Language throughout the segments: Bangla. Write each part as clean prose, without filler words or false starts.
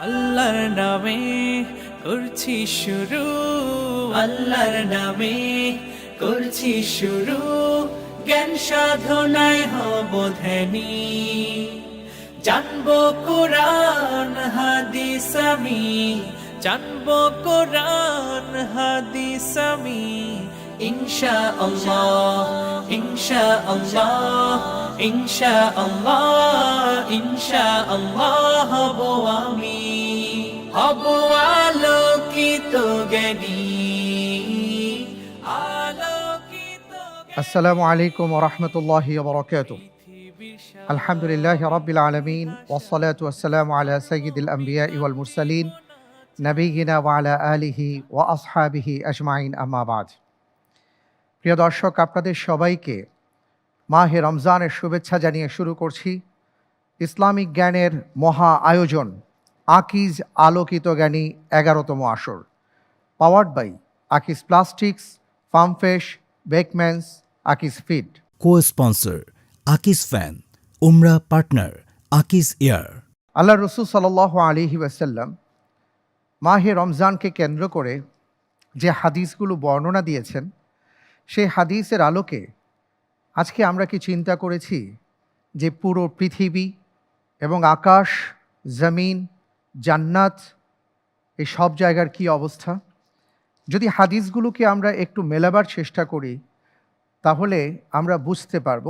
আল্লাহর নামে করছি শুরু, আল্লাহর নামে করছি শুরু, জ্ঞান সাধনায় হব ধ্যানী। জানবো কোরআন হাদিস আমি, জানবো কোরআন হাদিস আমি, ইনশাআল্লাহ ইনশাআল্লাহ ইনশাআল্লাহ ইনশাআল্লাহ হব আমি, হব আলোকিত জ্ঞানী, আলোকিত আসসালামু আলাইকুম ওয়া রাহমাতুল্লাহি ওয়া বারাকাতুহু। আলহামদুলিল্লাহি রাব্বিল আলামিন ওয়াসসালাতু ওয়াসসালামু আলা সাইয়্যিদিল আমবিয়াই ওয়াল মুরসালিন নবিয়িনা ওয়া আলা আলিহি ওয়া আসহাবিহি আজমাইন, আম্মা বাদ। প্রিয় দর্শক, আপনাদের সবাইকে মাহে রমজানের শুভেচ্ছা জানিয়ে শুরু করছি ইসলামিক জ্ঞানের মহা আয়োজন আকিজ আলোকিত জ্ঞানী 11তম আসর, powered by Akij plastics, Farm Fresh, Bakemans, Akij feed. Cosponsor Akij fan, উমরা পার্টনার আকিজ এয়ার। আল্লাহ রসুল সাল্লাল্লাহু আলাইহি ওয়াসাল্লাম মাহে রমজানকে কেন্দ্র করে যে হাদিসগুলো বর্ণনা দিয়েছেন, সেই হাদিসের আলোকে আজকে আমরা কি চিন্তা করেছি যে পুরো পৃথিবী এবং আকাশ, জমিন, জান্নাত, এই সব জায়গার কি অবস্থা? যদি হাদিসগুলোকে আমরা একটু মেলাবার চেষ্টা করি, তাহলে আমরা বুঝতে পারব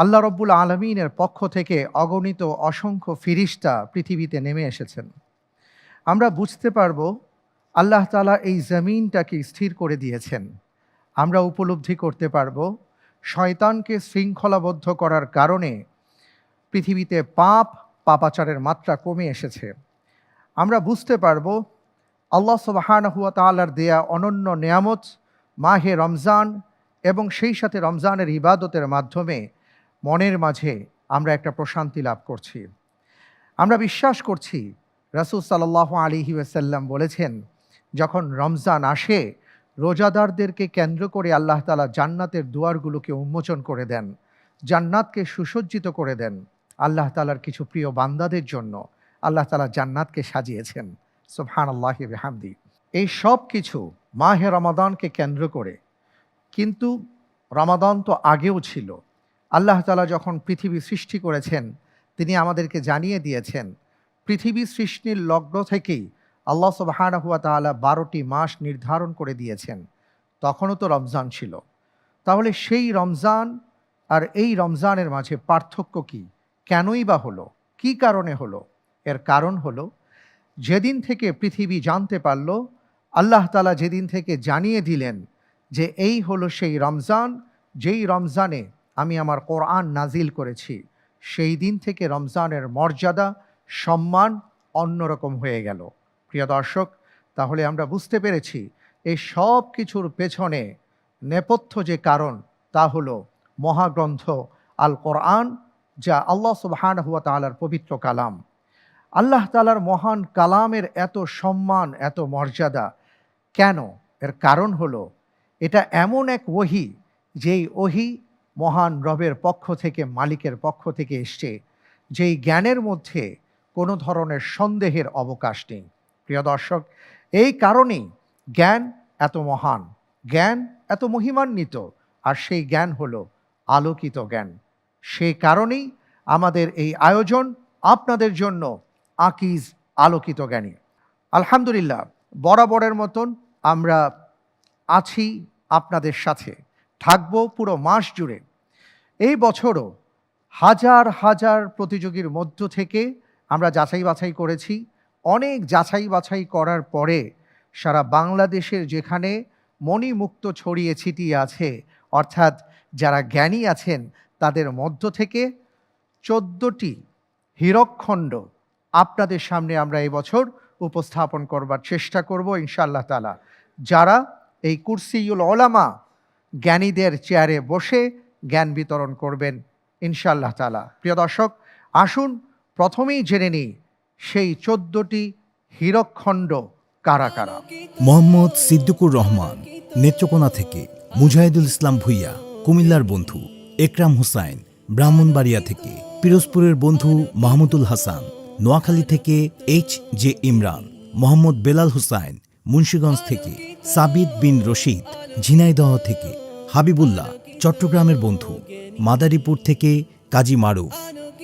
আল্লাহ রব্বুল আলমিনের পক্ষ থেকে অগণিত অসংখ্য ফিরিস্তা পৃথিবীতে নেমে এসেছেন। আমরা বুঝতে পারব আল্লাহ তাআলা এই জমিনটাকে স্থির করে দিয়েছেন। আমরা উপলব্ধি করতে পারব শয়তানকে শৃঙ্খলাবদ্ধ করার কারণে পৃথিবীতে পাপাচারের মাত্রা কমে এসেছে। আমরা বুঝতে পারব আল্লাহ সুবহানাহু ওয়া তাআলার দেয়া অনন্য নেয়ামত মাহে রমজান এবং সেই সাথে রমজানের ইবাদতের মাধ্যমে মনের মাঝে আমরা একটা প্রশান্তি লাভ করছি। আমরা বিশ্বাস করছি রাসূল সাল্লাল্লাহু আলাইহি ওয়াসাল্লাম বলেছেন, যখন রমজান আসে রোজাদারদেরকে কেন্দ্র করে আল্লাহ তাআলা জান্নাতের দুয়ারগুলোকে উন্মোচন করে দেন, জান্নাতকে সুসজ্জিত করে দেন। আল্লাহ তাআলার কিছু প্রিয় বান্দাদের জন্য আল্লাহ তাআলা জান্নাতকে সাজিয়েছেন। সুবহানাল্লাহি ওয়া বিহামদি। এই সব কিছু মাহে রমাদানকে কেন্দ্র করে, কিন্তু রমাদান তো আগেও ছিল। আল্লাহ তাআলা যখন পৃথিবী সৃষ্টি করেছেন, তিনি আমাদেরকে জানিয়ে দিয়েছেন পৃথিবী সৃষ্টির লগ্ন থেকেই আল্লাহ সুবহানাহু ওয়া তাআলা 12টি মাস নির্ধারণ করে দিয়েছেন। তখনও তো রমজান ছিল। তাহলে সেই রমজান আর এই রমজানের মাঝে পার্থক্য কি? কেনই বা হলো? কি কারণে হলো? এর কারণ হলো, যেদিন থেকে পৃথিবী জানতে পারল, আল্লাহ তাআলা যেদিন থেকে জানিয়ে দিলেন যে এই হলো সেই রমজান, যেই রমজানে আমি আমার কোরআন নাজিল করেছি, সেই দিন থেকে রমজানের মর্যাদা, সম্মান অন্যরকম হয়ে গেল। প্রিয় দর্শক, তাহলে আমরা বুঝতে পেরেছি এই সব কিছুর পেছনে নেপথ্য যে কারণ, তা হলো মহাগ্রন্থ আল কোরআন, যা আল্লাহ সুবহানাহু ওয়া তাআলার পবিত্র কালাম। আল্লাহ তাআলার মহান কালামের এত সম্মান, এত মর্যাদা কেন? এর কারণ হলো এটা এমন এক ওহী, যেই ওহী মহান রবের পক্ষ থেকে, মালিকের পক্ষ থেকে এসছে, যেই জ্ঞানের মধ্যে কোনো ধরনের সন্দেহের অবকাশ নেই। প্রিয় দর্শক, এই কারণেই জ্ঞান এত মহান, জ্ঞান এত মহিমান্বিত, আর সেই জ্ঞান হলো আলোকিত জ্ঞান। সেই কারণেই আমাদের এই আয়োজন আপনাদের জন্য আকিজ আলোকিত জ্ঞানী। আলহামদুলিল্লাহ, বরাবরের মতন আমরা আছি আপনাদের সাথে, থাকবো পুরো মাস জুড়ে। এই বছরও হাজার হাজার প্রতিযোগীর মধ্য থেকে আমরা যাচাই বাছাই করেছি। অনেক যাচাই বাছাই করার পরে সারা বাংলাদেশের যেখানে মণিমুক্ত ছড়িয়ে ছিটিয়ে আছে, অর্থাৎ যারা জ্ঞানী আছেন, তাদের মধ্য থেকে 14টি হীরকখণ্ড আপনাদের সামনে আমরা এই বছর উপস্থাপন করবার চেষ্টা করব ইনশাআল্লাহ তাআলা, যারা এই কুরসিউল উলামা জ্ঞানীদের চেয়ারে বসে জ্ঞান বিতরণ করবেন ইনশাআল্লাহ তাআলা। প্রিয় দর্শক, আসুন প্রথমেই জেনে নিই সেই 14টি হীরকখণ্ড কারা কারা। মোহাম্মদ সিদ্দিকুর রহমান নেত্রকোনা থেকে, মুজাহিদুল ইসলাম ভুইয়া কুমিল্লার বন্ধু, একরাম হোসাইন ব্রাহ্মণবাড়িয়া থেকে, পিরোজপুরের বন্ধু মাহমুদুল হাসান, নোয়াখালী থেকে এইচ জে ইমরান, মোহাম্মদ বেলাল হুসাইন মুন্সিগঞ্জ থেকে, সাবিত বিন রশিদ ঝিনাইদহ থেকে, হাবিবুল্লাহ চট্টগ্রামের বন্ধু, মাদারীপুর থেকে কাজী মারুফ,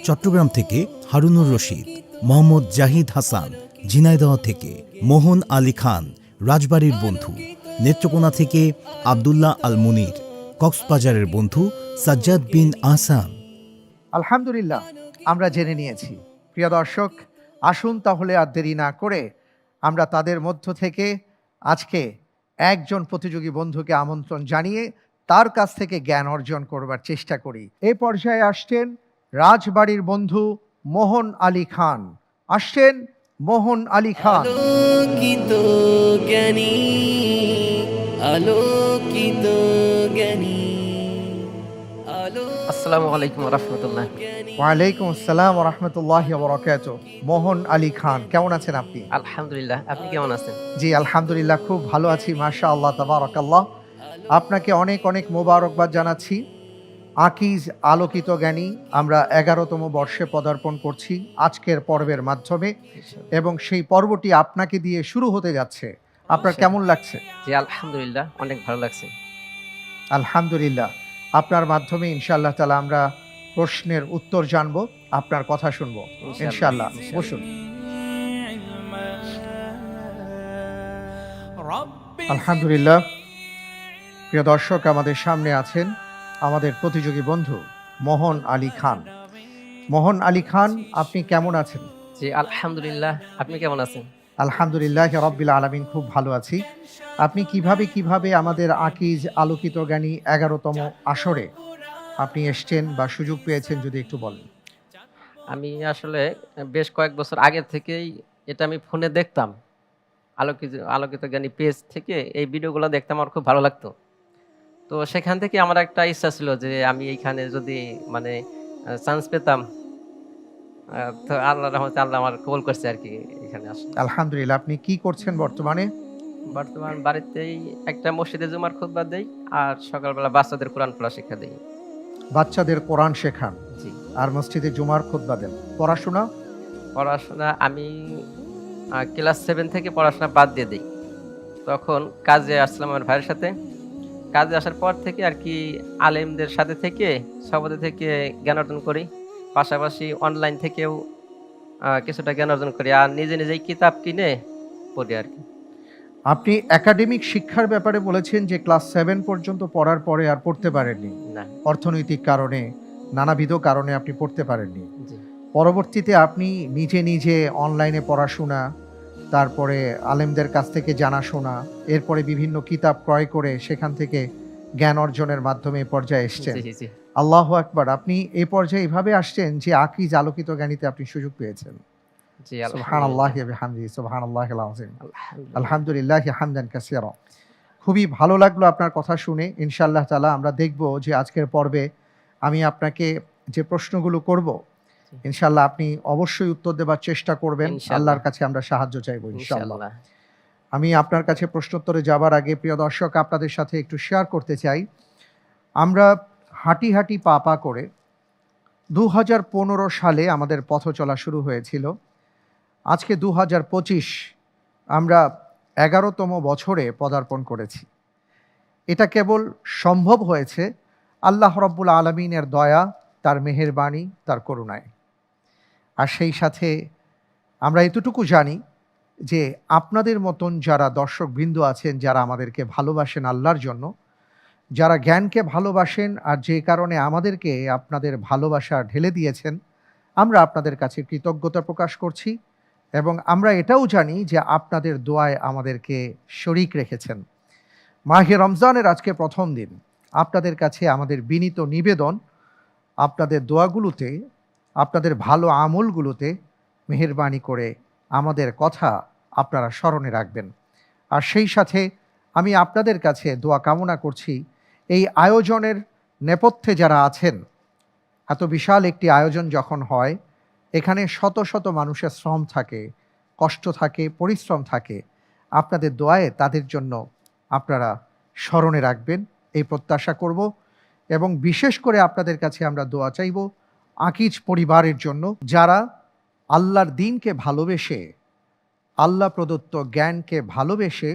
চট্টগ্রাম থেকে হারুনুর রশিদ, মোহাম্মদ জাহিদ হাসান ঝিনাইদহ থেকে, মোহন আলী খান রাজবাড়ির বন্ধু, নেত্রকোনা থেকে আবদুল্লাহ আল মুনির, কক্সবাজারের বন্ধু সাজ্জাদ বিন আহসান। আলহামদুলিল্লাহ, আমরা জেনে নিয়েছি। প্রিয় দর্শক, আসুন তাহলে আর দেরি না করে আমরা তাদের মধ্য থেকে আজকে একজন প্রতিযোগী বন্ধুকে আমন্ত্রণ জানিয়ে তার কাছ থেকে জ্ঞান অর্জন করবার চেষ্টা করি। এই পর্যায়ে আসছেন রাজবাড়ির বন্ধু মোহন আলী খান। আসছেন মোহন আলী খান। আলোকিত জ্ঞানী, আলোকিত জ্ঞানী, আসসালামু আলাইকুম রহমতুল্লাহ। ওয়ালাইকুম আসসালাম ওয়া রাহমাতুল্লাহি ওয়া বারাকাতুহু। মোহন আলী খান, কেমন আছেন আপনি? আলহামদুলিল্লাহ, আপনি কেমন আছেন? জি আলহামদুলিল্লাহ, খুব ভালো আছি, মাশাআল্লাহ, তাবারাকাল্লাহ। আপনাকে অনেক অনেক মোবারকবাদ জানাচ্ছি। আকিজ আলোকিত জ্ঞানী আমরা 11তম বর্ষে পদার্পণ করছি আজকের পর্বের মাধ্যমে, এবং সেই পর্বটি আপনাকে দিয়ে শুরু হতে যাচ্ছে। আপনার কেমন লাগছে? জি আলহামদুলিল্লাহ, অনেক ভালো লাগছে। আলহামদুলিল্লাহ, আপনার মাধ্যমে ইনশাআল্লাহ তাআলা আমরা প্রশ্নের উত্তর জানবো, আপনার কথা শুনবো ইনশাআল্লাহ। বসুন। আলহামদুলিল্লাহ, প্রিয় দর্শক, আমাদের সামনে আছেন আমাদের প্রতিযোগী বন্ধু মোহন আলী খান। মোহন আলী খান, আপনি কেমন আছেন? জি আলহামদুলিল্লাহ, আপনি কেমন আছেন? আলহামদুলিল্লাহ রাব্বিল আলামিন, খুব ভালো আছি। আপনি কিভাবে আমাদের আকিজ আলোকিত জ্ঞানী 11তম আসরে আপনি এসছেন বা সুযোগ পেয়েছেন, যদি একটু বলেন। আমি আসলে বেশ কয়েক বছর আগে থেকেই এটা আমি ফোনে দেখতাম, আলোকিত আলোকিত জ্ঞানী পেজ থেকে এই ভিডিওগুলো দেখতাম, আমার খুব ভালো লাগতো। তো সেখান থেকে আমার একটা ইচ্ছা ছিল যে আমি এইখানে যদি মানে চান্স পেতাম, তো আল্লাহর রহমতে আল্লাহ আমার কবুল করছে আর কি এখানে আসে। আলহামদুলিল্লাহ, আপনি কি করছেন বর্তমানে? বর্তমান বাড়িতেই একটা মসজিদে জুমার খুতবা দেই, আর সকালবেলা বাচ্চাদের কোরআন পড়া শিক্ষা দেই। বাচ্চাদের কোরআন শেখান জি। আর মসজিদে জুমার খুতবা দেন। পড়াশোনা আমি ক্লাস 7 থেকে পড়াশোনা বাদ দিয়ে দিই। তখন কাজে আসলাম আমার ভাইয়ের সাথে। কাজে আসার পর থেকে আর কি আলেমদের সাথে থেকে সবাদের থেকে জ্ঞান অর্জন করি, পাশাপাশি অনলাইন থেকেও কিছুটা জ্ঞান অর্জন করি, আর নিজে নিজেই কিতাব কিনে পড়ি আর কি। আপনি একাডেমিক শিক্ষার ব্যাপারে বলেছেন যে ক্লাস 7 পর্যন্ত পড়ার পরে আর পড়তে পারেননি, না। অর্থনৈতিক কারণে, নানাবিধ কারণে আপনি পড়তে পারেননি। জি। পরবর্তীতে আপনি নিজে অনলাইনে পড়াশোনা, তারপরে আলেমদের কাছ থেকে জানাশোনা, এরপরে বিভিন্ন কিতাব ক্রয় করে সেখান থেকে জ্ঞান অর্জনের মাধ্যমে এই পর্যায়ে এসছেন। জি জি। আল্লাহু আকবার। আপনি এই পর্যায়ে এভাবে আসছেন যে আকিজ আলোকিত জ্ঞানীতে আপনি সুযোগ পেয়েছেন। জি সুবহানাল্লাহি ওয়া বিহামদিহি, সুবহানাল্লাহিল আযীম, আলহামদুলিল্লাহ। আলহামদুলিল্লাহি হামদান কাসীরা। খুবই ভালো লাগলো আপনার কথা শুনে। ইনশাআল্লাহ তাআলা আমরা দেখব যে আজকের পর্বে আমি আপনাকে যে প্রশ্নগুলো করব, ইনশাআল্লাহ আপনি অবশ্যই উত্তর দেবার চেষ্টা করবেন। ইনশাআল্লাহ। আল্লাহর কাছে আমরা সাহায্য চাইবো ইনশাআল্লাহ। ইনশাআল্লাহ। আমি আপনার কাছে প্রশ্নোত্তরে যাবার আগে প্রিয় দর্শক, আপনাদের সাথে একটু শেয়ার করতে চাই। আমরা হাঁটি পা করে 2015 সালে আমাদের পথ চলা শুরু হয়েছিল। আজকে 2025, আমরা 11তম বছরে পদার্পণ করেছি। এটা কেবল সম্ভব হয়েছে আল্লাহ রাব্বুল আলামিনের দয়া, তার মেহেরবানি, তার করুণায়। আর সেই সাথে আমরা এতটুকু জানি যে আপনাদের মতন যারা দর্শকবৃন্দ আছেন, যারা আমাদেরকে ভালোবাসেন আল্লাহর জন্য, যারা জ্ঞানকে ভালোবাসেন, আর যে কারণে আমাদেরকে আপনাদের ভালোবাসা ঢেলে দিয়েছেন, আমরা আপনাদের কাছে কৃতজ্ঞতা প্রকাশ করছি। এবং আমরা এটাও জানি যে আপনাদের দোয়ায় আমাদেরকে শরীক রেখেছেন। মাহে রমজানের আজকে প্রথম দিন, আপনাদের কাছে আমাদের বিনীত নিবেদন, আপনাদের দোয়াগুলোতে, আপনাদের ভালো আমলগুলোতে মেহেরবানি করে আমাদের কথা আপনারা স্মরণে রাখবেন। আর সেই সাথে আমি আপনাদের কাছে দোয়া কামনা করছি, এই আয়োজনের নেপথ্যে যারা আছেন, এত বিশাল একটি আয়োজন যখন হয়, এখানে শত শত মানুষের শ্রম থাকে, কষ্ট থাকে, পরিশ্রম থাকে। আপনাদের দোয়ায় তাদের জন্য আপনারা স্মরণে রাখবেন, এই প্রত্যাশা করব। এবং বিশেষ করে আপনাদের কাছে আমরা দোয়া চাইব আকিজ পরিবারের জন্য, যারা আল্লাহর দিনকে ভালোবেসে, আল্লাহ প্রদত্ত জ্ঞানকে ভালোবেসে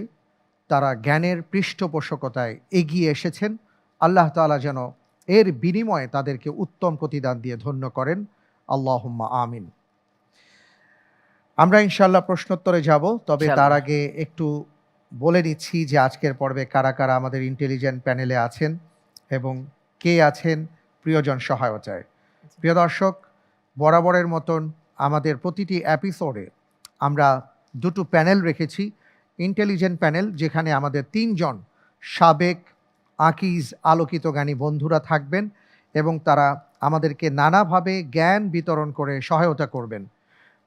তারা জ্ঞানের পৃষ্ঠপোষকতায় এগিয়ে এসেছেন। আল্লাহ তাআলা যেন এর বিনিময়ে তাদেরকে উত্তম প্রতিদান দিয়ে ধন্য করেন। আল্লাহুম্মা আমিন। আমরা ইনশাআল্লাহ প্রশ্নোত্তরে যাব, তবে তার ইনশাআল্লাহ। আগে একটু বলে নিচ্ছি যে আজকের পর্বে কারা কারা আমাদের ইন্টেলিজেন্ট প্যানেলে আছেন এবং কে আছেন প্রিয়জন সহায়তায়। প্রিয় দর্শক, বরাবরের মতন আমাদের প্রতিটি এপিসোডে আমরা দুটো প্যানেল রেখেছি। ইন্টেলিজেন্ট প্যানেল, যেখানে আমাদের ৩ জন সাবেক আকিজ আলোকিত জ্ঞানী বন্ধুরা থাকবেন এবং তারা আমাদেরকে নানাভাবে জ্ঞান বিতরণ করে সহায়তা করবেন।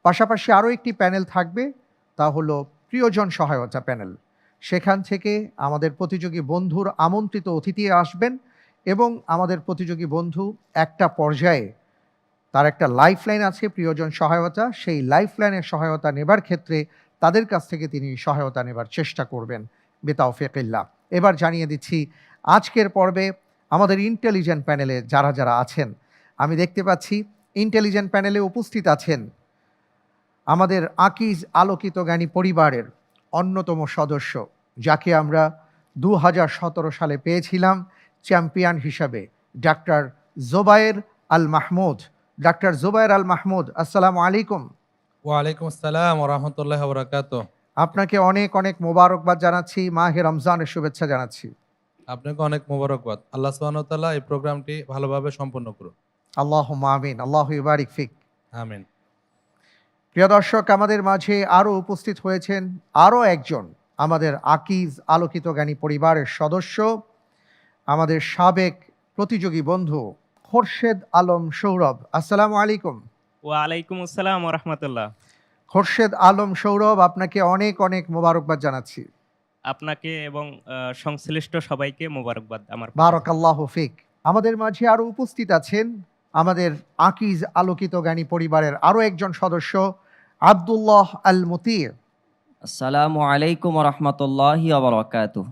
পাশাপাশি আরও একটি প্যানেল থাকবে, তা হলো প্রিয়জন সহায়তা প্যানেল। সেখান থেকে আমাদের প্রতিযোগী বন্ধুর আমন্ত্রিত অতিথি আসবেন এবং আমাদের প্রতিযোগী বন্ধু একটা পর্যায়ে তার একটা লাইফলাইন আছে প্রিয়জন সহায়তা, সেই লাইফলাইনের সহায়তা নেবার ক্ষেত্রে তাদের কাছ থেকে তিনি সহায়তা নেবার চেষ্টা করবেন বিতাওফিকিল্লাহ। এবার জানিয়ে দিচ্ছি আজকের পর্বে আমাদের ইন্টেলিজেন্ট প্যানেলে যারা যারা আছেন। আমি দেখতে পাচ্ছি ইন্টেলিজেন্ট প্যানেলে উপস্থিত আছেন আমাদের আকিজ আলোকিত জ্ঞানী পরিবারের অন্যতম সদস্য, যাকে আমরা 2017 সালে পেয়েছিলাম চ্যাম্পিয়ন হিসাবে, ডাক্তার জোবায়ের আল মাহমুদ। ডাক্তার জোবায়ের আল মাহমুদ, আসসালামু আলাইকুম। ওয়ালাইকুম আসসালাম ওয়া রাহমাতুল্লাহি ওয়া বারাকাতুহু। আপনাকে অনেক অনেক মোবারকবাদ জানাচ্ছি, মাহে রমজানের শুভেচ্ছা জানাচ্ছি। আপনাকে অনেক মোবারকবাদ। আল্লাহ সুবহানাহু ওয়া তাআলা এই প্রোগ্রামটি ভালোভাবে সম্পন্ন করুন। আল্লাহুম্মা আমিন। আল্লাহু ইবারিক ফিক। আমিন। প্রিয় দর্শক, আমাদের মাঝে আরও উপস্থিত হয়েছেন আরও একজন আমাদের আকিজ আলোকিত জ্ঞানী পরিবারের সদস্য, আমাদের সাবেক প্রতিযোগী বন্ধু খোরশেদ আলম সৌরভ। আসসালামু আলাইকুম। ওয়ালাইকুম আসসালাম ওয়া রাহমাতুল্লাহ। খোরশেদ আলম সৌরভ, আপনাকে অনেক অনেক মোবারকবাদ জানাচ্ছি। আপনাকে এবং সংশ্লিষ্ট সবাইকে মোবারকবাদ আমার পক্ষ থেকে। বারাকাল্লাহু ফিক। আমাদের মাঝে আরও উপস্থিত আছেন আমাদের আকিজ আলোকিত জ্ঞানী পরিবারের আরও একজন সদস্য আব্দুল্লাহ আল মুতি। আসসালামু আলাইকুম রহমতুল্লাহি ওবরাকাতুহ।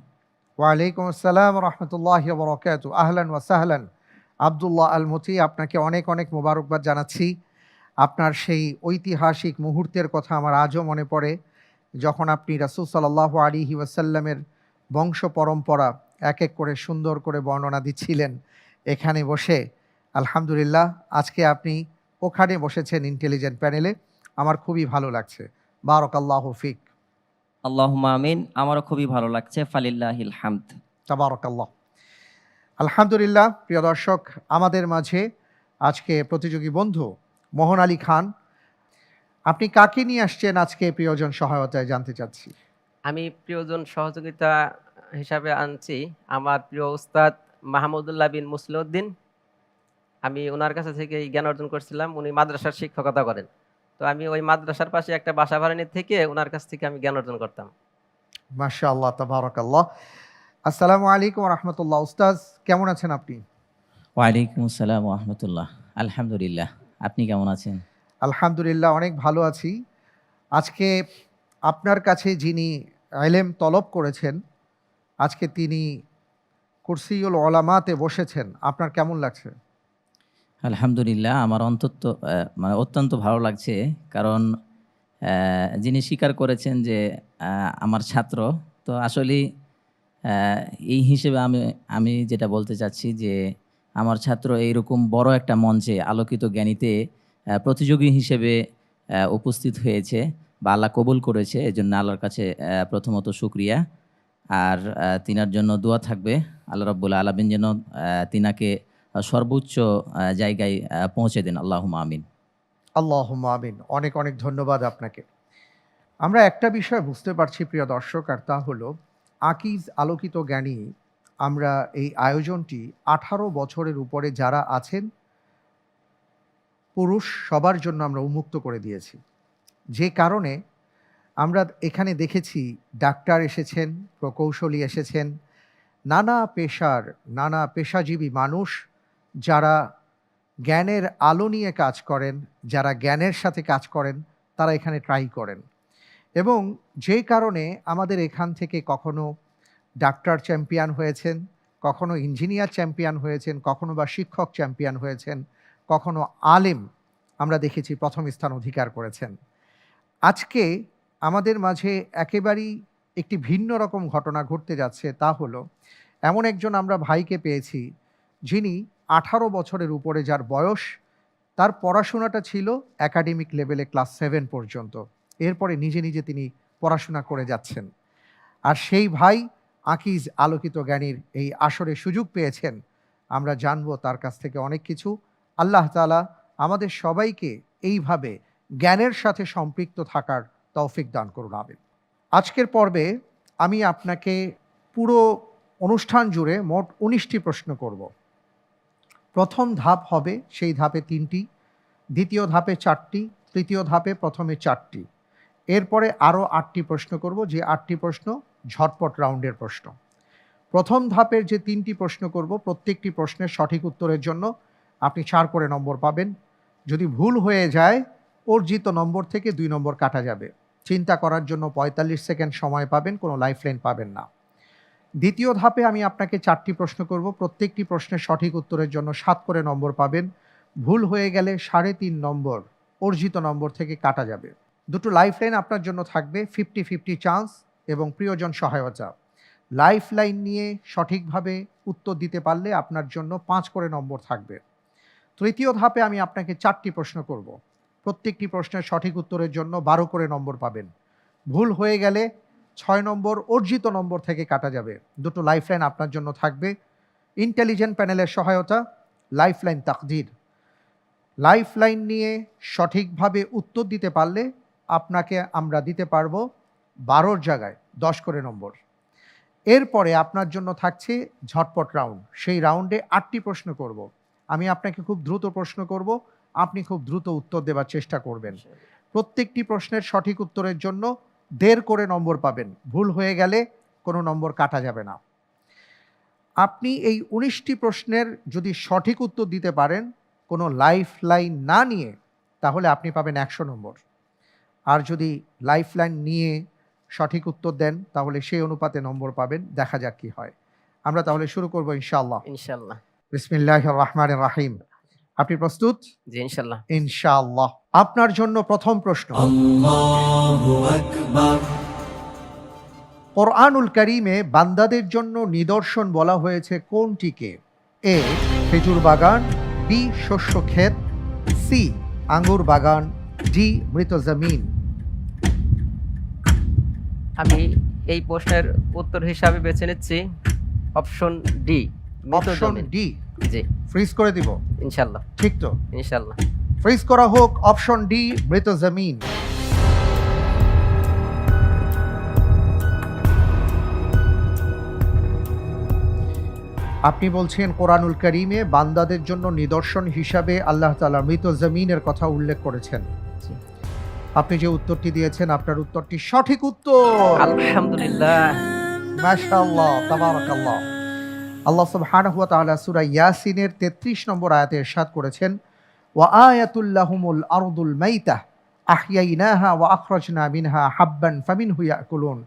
ওয়ালাইকুম আসসালাম রহমতুল্লাহ বরকাত। আহলান ওয়া সাহলান আব্দুল্লাহ আল মুতি, আপনাকে অনেক অনেক মোবারকবাদ জানাচ্ছি। আপনার সেই ঐতিহাসিক মুহূর্তের কথা আমার আজও মনে পড়ে, যখন আপনি রাসূল সাল্লাল্লাহু আলাইহি ওয়াসাল্লামের বংশ পরম্পরা এক এক করে সুন্দর করে বর্ণনা দিচ্ছিলেন এখানে বসে। আলহামদুলিল্লাহ, আজকে আপনি ওখানে বসেছেন ইন্টেলিজেন্ট প্যানেলে, আমার খুবই ভালো লাগছে। বারাকাল্লাহু ফিক। আল্লাহুম্মা আমিন। আমারও খুবই ভালো লাগছে। ফালিল্লাহিল হামদ। তাবারাকাল্লাহ। আলহামদুলিল্লাহ। প্রিয় দর্শক, আমাদের মাঝে আজকে প্রতিযোগী বন্ধু মোহন আলী খান। আপনি কাকে নিয়ে আসছেন আজকে প্রিয়জন সহায়তায় জানতে চাচ্ছি। আমি প্রিয়জন সহযোগিতা হিসাবে আনছি আমার প্রিয় উস্তাদ মাহমুদুল্লাহ বিন মুসলিউদ্দিন। আমি ওনার কাছে থেকে জ্ঞান অর্জন করছিলাম। উনি মাদ্রাসার শিক্ষকতা করেন, তো আমি ওই মাদ্রাসার পাশে একটা বাসা ভাড়া নিয়ে থেকে ওনার কাছ থেকে আমি জ্ঞান অর্জন করতাম। মাশাআল্লাহ, তাবারাকাল্লাহ। আসসালামু আলাইকুম রহমতুল্লাহ। উস্তাজ, কেমন আছেন আপনি? ওয়ালাইকুম আসসালাম ওয়া রাহমাতুল্লাহ। আলহামদুলিল্লাহ। আপনি কেমন আছেন? আলহামদুলিল্লাহ, অনেক ভালো আছি। আজকে আপনার কাছে যিনি ইলম তলব করেছেন, আজকে তিনি কুরসিউল উলামাতে বসেছেন, আপনার কেমন লাগছে? আলহামদুলিল্লাহ, আমার মানে অত্যন্ত ভালো লাগছে। কারণ যিনি স্বীকার করেছেন যে আমার ছাত্র, তো আসলেই এই হিসেবে আমি যেটা বলতে চাচ্ছি যে আমার ছাত্র এইরকম বড় একটা মঞ্চে আলোকিত জ্ঞানীতে প্রতিযোগী হিসেবে উপস্থিত হয়েছে বা আল্লাহ কবুল করেছে, এজন্য আল্লাহর কাছে প্রথমত শুকরিয়া। আর তিনার জন্য দোয়া থাকবে, আল্লাহ রাব্বুল আলামিন যেন তিনাকে সর্বোচ্চ জায়গায় পৌঁছে দেন। আল্লাহুম্মা আমিন। আল্লাহুম্মা আমিন। অনেক অনেক ধন্যবাদ আপনাকে। আমরা একটা বিষয় বুঝতে পারছি প্রিয় দর্শক, আর তা হলো আকিজ আলোকিত জ্ঞানী, আমরা এই আয়োজনটি 18 বছরের উপরে যারা আছেন পুরুষ সবার জন্য আমরা উন্মুক্ত করে দিয়েছি। যে কারণে আমরা এখানে দেখেছি ডাক্তার এসেছেন, প্রকৌশলী এসেছেন, নানা পেশার নানা পেশাজীবী মানুষ যারা জ্ঞানের আলো নিয়ে কাজ করেন, যারা জ্ঞানের সাথে কাজ করেন, তারা এখানে ট্রাই করেন। এবং যে কারণে আমাদের এখান থেকে কখনো ডাক্তার চ্যাম্পিয়ন হয়েছেন, কখনো ইঞ্জিনিয়ার চ্যাম্পিয়ন হয়েছেন, কখনো বা শিক্ষক চ্যাম্পিয়ন হয়েছেন, কখনো আলেম আমরা দেখেছি প্রথম স্থান অধিকার করেছেন। আজকে আমাদের মাঝে একেবারেই একটি ভিন্ন রকম ঘটনা ঘটতে যাচ্ছে, তা হলো এমন একজন আমরা ভাইকে পেয়েছি যিনি 18 বছরের উপরে যার বয়স, তার পড়াশোনাটা ছিল একাডেমিক লেভেলে ক্লাস 7 পর্যন্ত। এরপরে নিজে নিজে তিনি পড়াশোনা করে যাচ্ছেন। আর সেই ভাই আকিজ আলোকিত জ্ঞানীর এই আসরে সুযোগ পেয়েছেন। আমরা জানবো তার কাছ থেকে অনেক কিছু। আল্লাহ তাআলা আমাদের সবাইকে এইভাবে জ্ঞানের সাথে সম্পৃক্ত থাকার তৌফিক দান করুন, আমিন। আজকের পর্বে আমি আপনাকে পুরো অনুষ্ঠান জুড়ে মোট 19টি প্রশ্ন করব। প্রথম ধাপ হবে সেই ধাপে 3টি, দ্বিতীয় ধাপে 4টি, তৃতীয় ধাপে প্রথমে 4টি, এরপরে আরও 8টি প্রশ্ন করব, যে 8টি প্রশ্ন ঝটপট রাউন্ডের প্রশ্ন। প্রথম ধাপের যে 3টি প্রশ্ন করব, প্রত্যেকটি প্রশ্নের সঠিক উত্তরের জন্য আপনি 4 করে নম্বর পাবেন। যদি ভুল হয়ে যায় অর্জিত নম্বর থেকে 2 নম্বর কাটা যাবে। চিন্তা করার জন্য 45 সেকেন্ড সময় পাবেন, কোনো লাইফলাইন পাবেন না। দ্বিতীয় ধাপে আমি আপনাকে 4টি প্রশ্ন করব, প্রত্যেকটি প্রশ্নের সঠিক উত্তরের জন্য 7 করে নম্বর পাবেন। ভুল হয়ে গেলে 3.5 নম্বর অর্জিত নম্বর থেকে কাটা যাবে। দুটো লাইফলাইন আপনার জন্য থাকবে, 50-50 চান্স এবং প্রিয়জন সহায়তা। লাইফলাইন নিয়ে সঠিকভাবে উত্তর দিতে পারলে আপনার জন্য 5 করে নম্বর থাকবে। তৃতীয় ধাপে আমি আপনাকে 4টি প্রশ্ন করব, প্রত্যেকটি প্রশ্নের সঠিক উত্তরের জন্য 12 করে নম্বর পাবেন। ভুল হয়ে গেলে 6 নম্বর অর্জিত নম্বর থেকে কাটা যাবে। দুটো লাইফলাইন আপনার জন্য থাকবে, ইন্টেলিজেন্ট প্যানেলের সহায়তা, লাইফলাইন তাকদীর। লাইফলাইন নিয়ে সঠিকভাবে উত্তর দিতে পারলে আপনাকে আমরা দিতে পারবো 12-র জায়গায় 10 করে নম্বর। এরপরে আপনার জন্য থাকছে ঝটপট রাউন্ড। সেই রাউন্ডে 8টি প্রশ্ন করব। আমি আপনাকে খুব দ্রুত প্রশ্ন করব, আপনি খুব দ্রুত উত্তর দেওয়ার চেষ্টা করবেন। প্রত্যেকটি প্রশ্নের সঠিক উত্তরের জন্য 1.5 করে নম্বর পাবেন। ভুল হয়ে গেলে কোনো নম্বর কাটা যাবে না। আপনি এই 19টি প্রশ্নের যদি সঠিক উত্তর দিতে পারেন কোনো লাইফলাইন না নিয়ে, তাহলে আপনি পাবেন 100 নম্বর। আর যদি লাইফলাইন নিয়ে সঠিক উত্তর দেন তাহলে সেই অনুপাতে নম্বর পাবেন। দেখা যাক কি হয়। আমরা তাহলে শুরু করব ইনশাআল্লাহ। ইনশাল্লাহ। বিসমিল্লাহির রহমানির রহিম। আপনি প্রস্তুত? জি ইনশাল্লাহ। ইনশাআল্লাহ। আপনার জন্য প্রথম প্রশ্ন। কোরআনুল কারীমে বান্দাদের জন্য নিদর্শন বলা হয়েছে কোনটিকে? এ খেজুর বাগান, বি শস্য ক্ষেত, সি আঙ্গুর বাগান, ডি মৃত জমিন। আমি এই প্রশ্নের উত্তর হিসাবে বেছে নিচ্ছি অপশন ডি, মৃত অপশন জমিন। ডি জি ফ্রিজ করে দিব? ইনশাল্লাহ। ঠিক তো? ইনশাল্লাহ। ফ্রিজ করা হোক অপশন ডি মৃত জমিন। আপনি বলছেন কোরআনুল কারীমে বান্দাদের জন্য নিদর্শন হিসাবে আল্লাহ তাআলা মৃত জমিনের কথা উল্লেখ করেছেন। জি। আপনি যে উত্তরটি দিয়েছেন আপনার উত্তরটি সঠিক উত্তর। আলহামদুলিল্লাহ। মাশাআল্লাহ, তাবারাকাল্লাহ। আল্লাহ সুবহানাহু ওয়া তাআলা সূরা ইয়াসিনের 33 নম্বর আয়াতে ইরশাদ করেছেন, ওয়া আয়াতুল লাহুমুল আরদুল মাইতাহ আহইয়াইনাহা ওয়া আখরাজনা মিনহা হাব্বান ফামিনহু ইয়াকুলুন।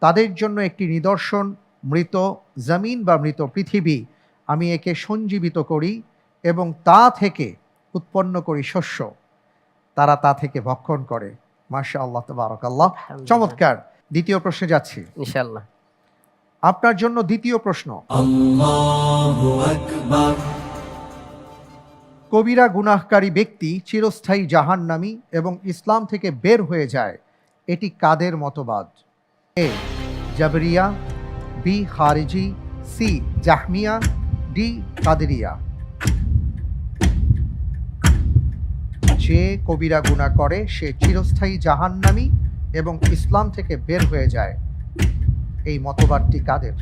তাদের জন্য একটি নিদর্শন মৃত জমিন বা মৃত পৃথিবী। আমি একে সঞ্জীবিত করি এবং তা থেকে উৎপন্ন করি শস্য, তারা তা থেকে ভক্ষণ করে। মাশাআল্লাহ, তাবারাকাল্লাহ, চমৎকার। দ্বিতীয় প্রশ্নে যাচ্ছি ইনশাল্লাহ। আপনার জন্য দ্বিতীয় প্রশ্ন। কবিরা গুনাহকারী ব্যক্তি চিরস্থায়ী জাহান্নামী এবং ইসলাম থেকে বের হয়ে যায়, এটি কাদের মতবাদ? এ জাবরিয়া, বি খারিজি, সি জাহমিয়া, ডি কাদেরিয়া। যে কবিরা গুনাহ করে সে চিরস্থায়ী জাহান্নামী এবং ইসলাম থেকে বের হয়ে যায়, এই মতবাদটি কাদের?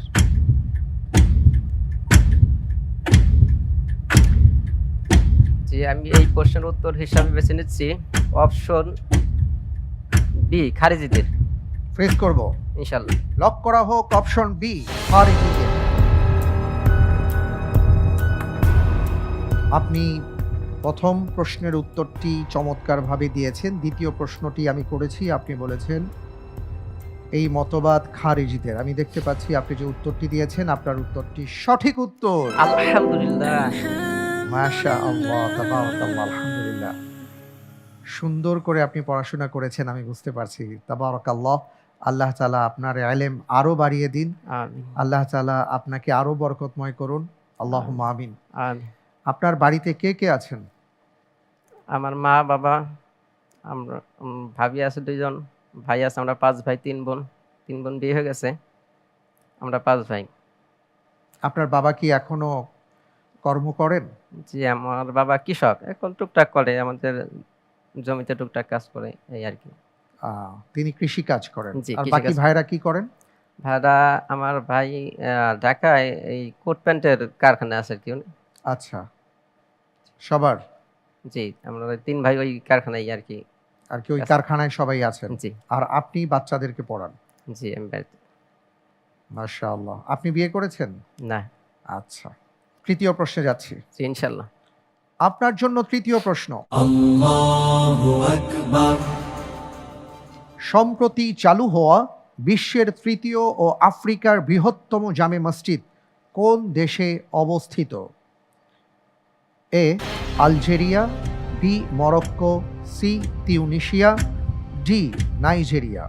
জি আমি এই প্রশ্নের উত্তর হিসাবে বেছে নিচ্ছি অপশন বি, খারিজিদের। ফ্রেজ করব ইনশাল্লাহ। লক করা হোক অপশন বি, খারিজিদের। আপনি প্রথম প্রশ্নের উত্তরটি চমৎকারভাবে দিয়েছেন। দ্বিতীয় প্রশ্নটি আমি করেছি, আপনি বলেছেন এই মতবাদ খারিজিদের। আমি দেখতে পাচ্ছি আপনি যে উত্তরটি দিয়েছেন আপনার উত্তরটি সঠিক উত্তর। আলহামদুলিল্লাহ। মাশাআল্লাহ, তাবারাকাল্লাহ, আলহামদুলিল্লাহ। সুন্দর করে আপনি পড়াশোনা করেছেন, আমি বুঝতে পারছি। তাবারাকাল্লাহ। আল্লাহ তাআলা আপনার ইলম আরো বাড়িয়ে দিন। আমিন আল্লাহ তাআলা আপনাকে আরো বরকতময় করুন। আল্লাহুম্মা আমিন। আমিন। আপনার বাড়িতে কে কে আছেন? আমার মা বাবা, আমরা ভাবি আছে 2 জন, ভাই আছে, আমরা 5 ভাই 3 বোন। 3 বোন বিয়ে হয়ে গেছে, আমরা 5 ভাই। আপনার বাবা কি এখনো কর্ম করেন? জি, আমার বাবা কৃষক, এখন টুকটাক করে, আমাদের জমিতে টুকটাক কাজ করে, এই আর কি। তিনি কৃষি কাজ করেন। জি, আর কৃষি বাকি কাজ। ভাইরা কি করেন? ভাড়া আমার ভাই ঢাকায় এই কোট প্যান্টের কারখানা আছে আর কি। আচ্ছা, সবার জি, আমরা 3 ভাই ওই কারখানায় আর কি। আর কি ওই কারখানায় সবাই আছেন। জি আর আপনি বাচ্চাদেরকে পড়ান। জি, আমি বাড়িতে। মাশাআল্লাহ। আপনি বিয়ে করেছেন? না। আচ্ছা, তৃতীয় প্রশ্নে যাচ্ছি। জি, ইনশাল্লাহ। আপনার জন্য তৃতীয় প্রশ্ন। সম্প্রতি চালু হওয়া বিশ্বের তৃতীয় ও আফ্রিকার বৃহত্তম জামে মসজিদ কোন দেশে অবস্থিত? A Algeria, B Morocco, C Tunisia, D Nigeria.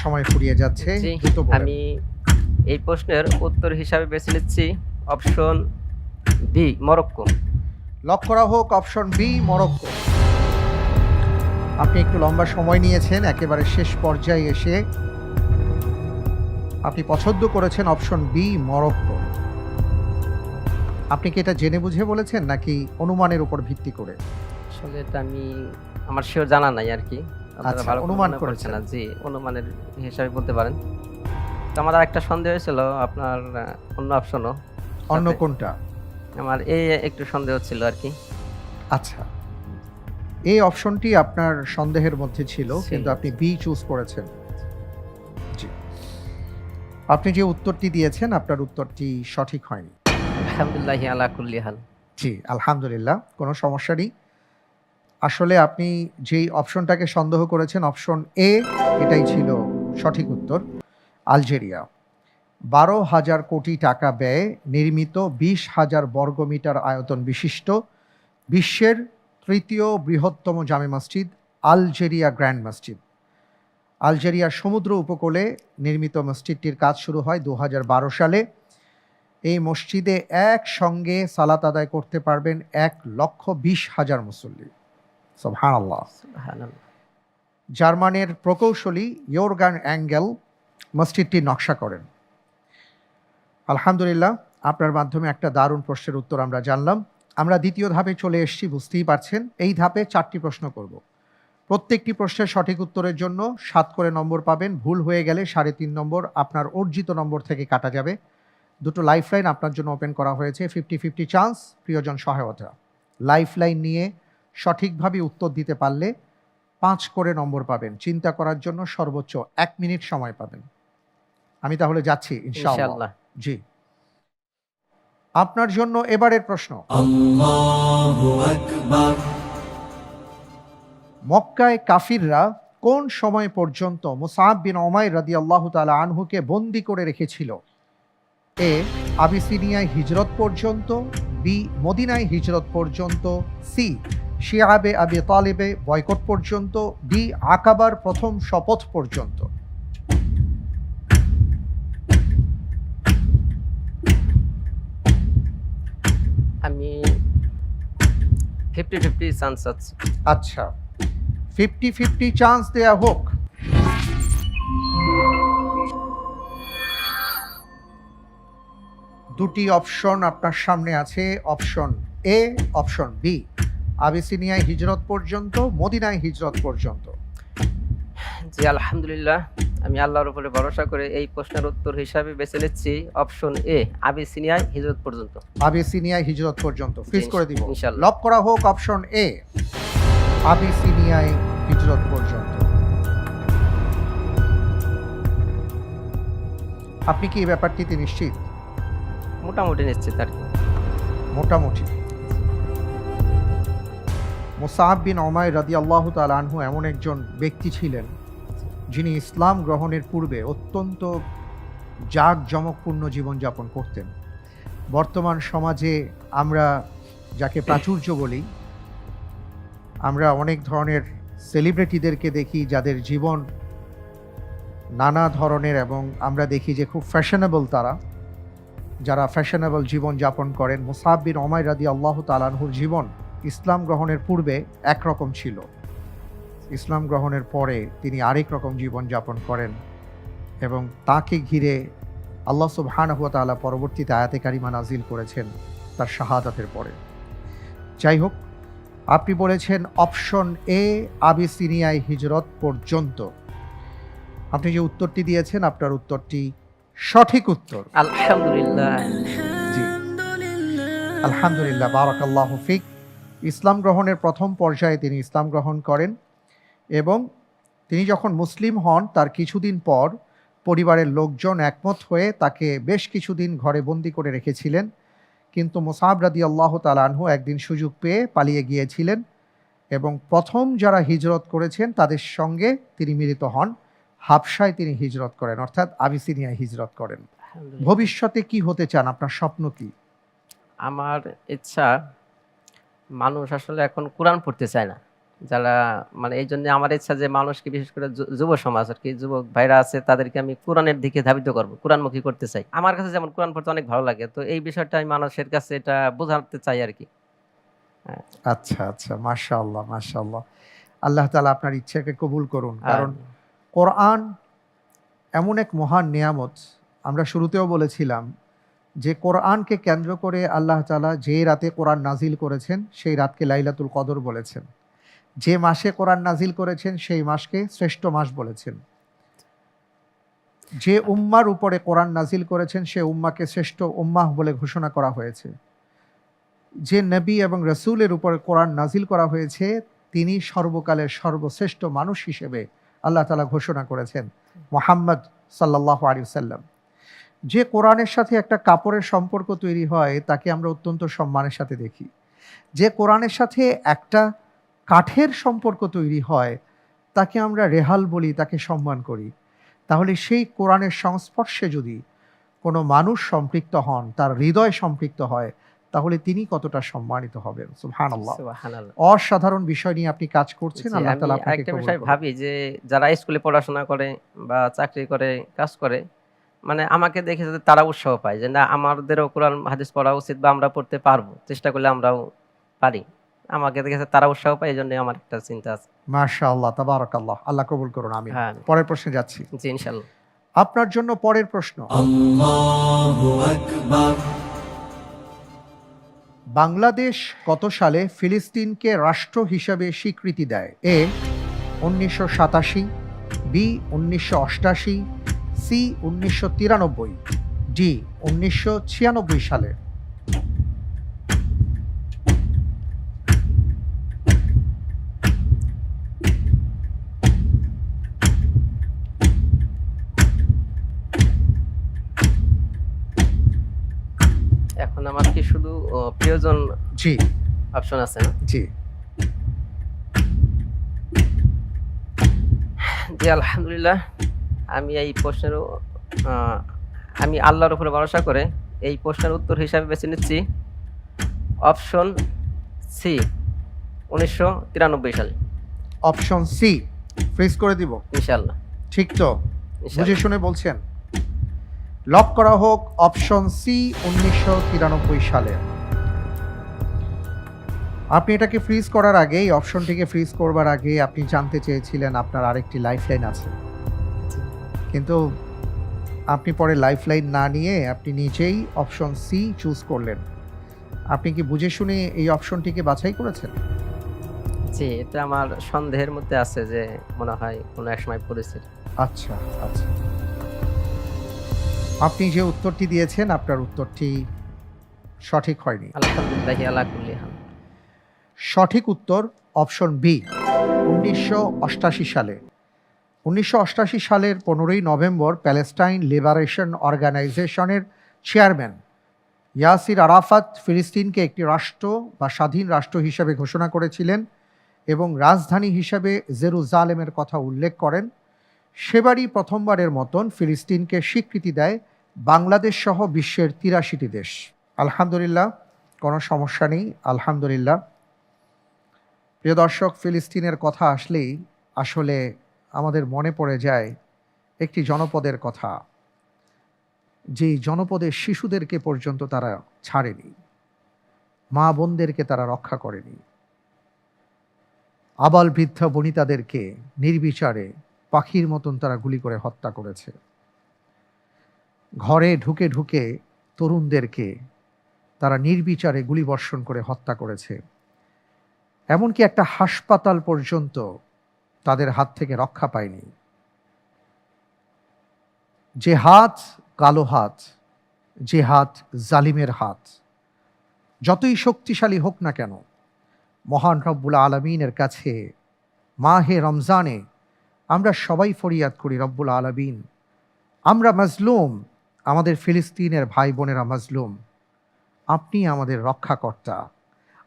সময় ফুরিয়ে যাচ্ছে, জি, দ্রুত বলেন। আমি এই প্রশ্নের উত্তর হিসাবে বেছে নিচ্ছি অপশন বি, মরক্কো। লক করা হোক অপশন বি, মরক্কো। আপনি একটু লম্বা সময় নিয়েছেন, একেবারে শেষ পর্যায়ে এসে আপনি পছন্দ করেছেন অপশন বি, মরক্কো। আপনি কি এটা জেনে বুঝে বলেছেন নাকি অনুমানের উপর ভিত্তি করে? আসলে এটা আমার শিওর জানা নাই আর কি। আপনারা আচ্ছা, ভালো করে অনুমান মনে করছেন করেছেন। না। জি, অনুমানের হিসাবে বলতে পারেন। তো আমার আর একটা সন্দেহ হয়েছিল আপনার অন্য অপশনও। অন্য কোনটা? আমার এই একটু সন্দেহ ছিল আর কি। আচ্ছা, এই অপশনটি আপনার সন্দেহের মধ্যে ছিল, ছিল। কিন্তু আপনি বি চুজ করেছেন। জি, আপনি যে উত্তরটি দিয়েছেন আপনার উত্তরটি সঠিক হয়নি। আলহামদুলিল্লাহি আলা কুল্লি হাল। জি, আলহামদুলিল্লাহ, কোনো সমস্যা নেই। আসলে আপনি যেই অপশনটাকে সন্দেহ করেছেন অপশন এ, এটাই ছিল সঠিক উত্তর। আলজেরিয়া 12,000 কোটি টাকা ব্যয়ে নির্মিত 20,000 বর্গমিটার আয়তন বিশিষ্ট বিশ্বের তৃতীয় বৃহত্তম জামে মসজিদ আলজেরিয়া গ্র্যান্ড মসজিদ। আলজেরিয়ার সমুদ্র উপকূলে নির্মিত মসজিদটির কাজ শুরু হয় 2012 সালে। এই মসজিদে একসঙ্গে সালাত আদায় করতে পারবেন 1,20,000 মুসল্লি। সুবহানাল্লাহ। সুবহানাল্লাহ। জার্মানের প্রকৌশলী ইয়োরগান অ্যাঙ্গেল মসজিদটির নকশা করেন। আলহামদুলিল্লাহ, আপনার মাধ্যমে একটা দারুণ প্রশ্নের উত্তর আমরা জানলাম। আমরা দ্বিতীয় ধাপে চলে এসেছি, বুঝতেই পারছেন। এই ধাপে 4টি প্রশ্ন করব। প্রত্যেকটি প্রশ্নের সঠিক উত্তরের জন্য 7 করে নম্বর পাবেন। ভুল হয়ে গেলে 3.5 নম্বর আপনার অর্জিত নম্বর থেকে কাটা যাবে। 2টো লাইফলাইন আপনার জন্য ওপেন করা হয়েছে। 50-50 চান্স, প্রিয়জন সহায়তা। লাইফলাইন নিয়ে সঠিকভাবে উত্তর দিতে পারলে 5 করে নম্বর পাবেন। চিন্তা করার জন্য সর্বোচ্চ 1 মিনিট সময় পাবেন। আমি তাহলে যাচ্ছি ইনশাআল্লাহ। ইনশাআল্লাহ। জি, আপনার জন্য এবারের প্রশ্ন। মক্কায় কাফিররা কোন সময় পর্যন্ত মুসআব বিন উমাইর রাদিয়াল্লাহু তাআলা আনহুকে বন্দী করে রেখেছিল? এ আবিসিনিয়ায় হিজরত পর্যন্ত, বি মদিনায় হিজরত পর্যন্ত, সি শিয়াবে আবি তালিবে বয়কট পর্যন্ত, ডি আকাবার প্রথম শপথ পর্যন্ত। আমি 50-50 চান্স আছে। আচ্ছা, 50-50 চান্স দেয়া হোক। দুটি অপশন আপনার সামনে আছে, অপশন এ, অপশন বি। আবিসিনিয়ায় হিজরত পর্যন্ত, মদিনায় হিজরত পর্যন্ত। জি, আলহামদুলিল্লাহ, আমি আল্লাহর উপরে ভরসা করে এই প্রশ্নের উত্তর হিসাবে বেছে নিচ্ছি অপশন এ, আবিসিনিয়ায় হিজরত পর্যন্ত। আবিসিনিয়ায় হিজরত পর্যন্ত ফিক্স করে দিব। ইনশাআল্লাহ। লক করা হোক অপশন এ, আবিসিনিয়ায় হিজরত পর্যন্ত। আপনি কি এই ব্যাপারটিতে নিশ্চিত? মোটামুটি নিশ্চিত আর কি। মোটামুটি। মুসআব বিন উমাইর রাদিয়াল্লাহু তাআলা আনহু এমন একজন ব্যক্তি ছিলেন যিনি ইসলাম গ্রহণের পূর্বে অত্যন্ত জাঁকজমকপূর্ণ জীবনযাপন করতেন। বর্তমান সমাজে আমরা যাকে প্রাচুর্য বলি, আমরা অনেক ধরনের সেলিব্রিটিদেরকে দেখি যাদের জীবন নানা ধরনের, এবং আমরা দেখি যে খুব ফ্যাশনেবল তারা, যারা ফ্যাশনেবল জীবন যাপন করেন। মুসআব বিন উমাইর রাদিয়াল্লাহু তাআলা আনহুর জীবন ইসলাম গ্রহণের পূর্বে একরকম ছিল, ইসলাম গ্রহণের পরে তিনি আরেক রকম জীবন যাপন করেন, এবং তাকে ঘিরে আল্লাহ সুবহানাহু ওয়া তাআলা পরবর্তীতে আয়াতে কারিমা নাজিল করেছেন তার শাহাদাতের পরে। যাই হোক, আপনি বলেছেন অপশন এ আবিসিনিয়ায় হিজরত পর্যন্ত। আপনি যে উত্তরটি দিয়েছেন আপনার উত্তরটি সঠিক উত্তর। আলহামদুলিল্লাহ। জি, আলহামদুলিল্লাহ, বারাকাল্লাহু ফিক। ইসলাম গ্রহণের প্রথম পর্যায়ে তিনি ইসলাম গ্রহণ করেন, এবং তিনি যখন মুসলিম হন তার কিছুদিন পর পরিবারের লোকজন একমত হয়ে তাকে বেশ কিছুদিন ঘরে বন্দি করে রেখেছিলেন। কিন্তু মুসআব রাদিয়াল্লাহু তাআলা আনহু একদিন সুযোগ পেয়ে পালিয়ে গিয়েছিলেন, এবং প্রথম যারা হিজরত করেছেন তাদের সঙ্গে তিনি মিলিত হন। হাবশায় তিনি হিজরত করেন, অর্থাৎ আবিসিনিয়ায় হিজরত করেন। আলহামদুলিল্লাহ। ভবিষ্যতে কি হতে চান? আপনার স্বপ্ন কি? আমার ইচ্ছা, মানুষ আসলে এখন কোরআন পড়তে চায় না যারা, মানে এই জন্য আমার ইচ্ছা যে মানুষকে, বিশেষ করে যুব সমাজ আর কি, যুবক ভাইরা আছে, তাদেরকে আমি কোরআনের দিকে ধাবিত করবো, কোরআনমুখী করতে চাই। আমার কাছে যেমন কোরআন পড়তে অনেক ভালো লাগে, তো এই বিষয়টা আমি মানুষের কাছে এটা বোঝাতে চাই আর কি। আচ্ছা আচ্ছা, মাশাআল্লাহ মাশাআল্লাহ। আল্লাহ তাআলা আপনার ইচ্ছাকে কবুল করুন। কারণ কোরআন এমন এক মহান নিয়ামত, আমরা শুরুতেও বলেছিলাম যে কোরআনকে কেন্দ্র করে আল্লাহ তাআলা যে রাতে কোরআন নাজিল করেছেন সেই রাতকে লাইলাতুল কদর বলেছেন, যে মাসে কোরআন নাজিল করেছেন সেই মাসকে শ্রেষ্ঠ মাস বলেছেন, যে উম্মার উপরে কোরআন নাজিল করেছেন সে উম্মাকে শ্রেষ্ঠ উম্মাহ বলে ঘোষণা করা হয়েছে, যে নবী এবং রসুলের উপরে কোরআন নাজিল করা হয়েছে তিনি সর্বকালের সর্বশ্রেষ্ঠ মানুষ হিসেবে আল্লাহ তাআলা ঘোষণা করেছেন, মুহাম্মদ সাল্লাল্লাহু আলাইহি ওয়াসাল্লাম। যে কোরআনের সাথে একটা কাপড়ের সম্পর্ক তৈরি হয় তাকে আমরা অত্যন্ত সম্মানের সাথে দেখি। যে কোরআনের সাথে একটা কাঠের সম্পর্ক তৈরি হয় তাকে আমরা রেহাল বলি, তাকে সম্মান করি। তাহলে সেই কোরআনের সংস্পর্শে যদি কোনো মানুষ সম্পৃক্ত হন, তার হৃদয় সম্পৃক্ত হয়, তাহলে তিনি কতটা সম্মানিত হবেন। সুবহানাল্লাহ, সুবহানাল্লাহ। অসাধারণ বিষয় নিয়ে আপনি কাজ করছেন। জি, আল্লাহ আমি তাআলা আপনাকে একটা কবুল বিষয় করুন। ভাবি যে যারা স্কুলে পড়াশোনা করে বা চাকরি করে, কাজ করে, মানে আমাকে দেখে যদি তারা উৎসাহ পায় যে না, আমাদেরও কোরআন হাদিস পড়া উচিত বা আমরা পড়তে পারবো, চেষ্টা করলে আমরাও পারি, আমাকে দেখে তারা উৎসাহ পায়, এই জন্য আমার একটা চিন্তা আছে। মাশাআল্লাহ, তাবারাকাল্লাহ, আল্লাহ কবুল করুন। আমিন। হ্যাঁ। পরের প্রশ্নে যাচ্ছি। জি, ইনশাল্লাহ। আপনার জন্য পরের প্রশ্ন, বাংলাদেশ কত সালে ফিলিস্তিনকে রাষ্ট্র হিসাবে স্বীকৃতি দেয়? এ 1987, বি 1988, সি 1993, ডি 1996 সালে। এখন আমার কি শুধু প্রিয়জন জি অপশন আছে না? জি, জি, আলহামদুলিল্লাহ। আমি এই প্রশ্নেরও আমি আল্লাহর উপরে ভরসা করে এই প্রশ্নের উত্তর হিসাবে বেছে নিচ্ছি অপশন সি, 1993 সালে। অপশন সি ফ্রিজ করে দিব। ইনশাআল্লাহ। ঠিক তো? ইনশাআল্লাহ। বুঝে শুনে বলছেন? লক করা হোক অপশন সি, 1993 সালে। আপনি এটাকে ফ্রিজ করার আগে, এই অপশনটিকে ফ্রিজ করবার আগে আপনি জানতে চেয়েছিলেন আপনার আরেকটি লাইফলাইন আছে, কিন্তু আপনি পরে লাইফলাইন না নিয়ে আপনি নিজেই অপশন সি চুজ করলেন। আপনি কি বুঝে শুনে এই অপশনটিকে বাছাই করেছেন? জি, এটা আমার সন্দেহের মধ্যে আছে যে মনে হয় কোনো এক সময় পড়েছে। আচ্ছা আচ্ছা, আপনি যে উত্তরটি দিয়েছেন আপনার উত্তরটি সঠিক হয়নি। আলহামদুলিল্লাহি আলা কুল্লি হাল। সঠিক উত্তর অপশন বি, সালে 1988 সালের 15ই নভেম্বর প্যালেস্টাইন লিবারেশন অর্গানাইজেশনের চেয়ারম্যান ইয়াসির আরাফাত ফিলিস্তিনকে একটি রাষ্ট্র বা স্বাধীন রাষ্ট্র হিসেবে ঘোষণা করেছিলেন এবং রাজধানী হিসেবে জেরুজালেমের কথা উল্লেখ করেন। সেবারই প্রথমবারের মতন ফিলিস্তিনকে স্বীকৃতি দেয় বাংলাদেশ সহ বিশ্বের 83টি দেশ। আলহামদুলিল্লাহ, কোনো সমস্যা নেই, আলহামদুলিল্লাহ। প্রিয় দর্শক, ফিলিস্তিনের কথা আসলেই আসলে আমাদের মনে পড়ে যায় একটি জনপদের কথা, যেই জনপদের শিশুদেরকে পর্যন্ত তারা ছাড়েনি, মা বোনদেরকে তারা রক্ষা করেনি, আবাল বৃদ্ধ বনিতাদেরকে নির্বিচারে পাখির মতন তারা গুলি করে হত্যা করেছে। ঘরে ঢুকে ঢুকে তরুণদেরকে তারা নির্বিচারে গুলিবর্ষণ করে হত্যা করেছে। এমনকি একটা হাসপাতাল পর্যন্ত তাদের হাত থেকে রক্ষা পায়নি। যে হাত কালো হাত, যে হাত জালিমের হাত, যতই শক্তিশালী হোক না কেন, মহান রব্বুল আলামিনের কাছে মাহে রমজানে আমরা সবাই ফরিয়াদ করি, রব্বুল আলামিন, আমরা মাজলুম, আমাদের ফিলিস্তিনের ভাই বোনেরা মাজলুম, আপনি আমাদের রক্ষাকর্তা,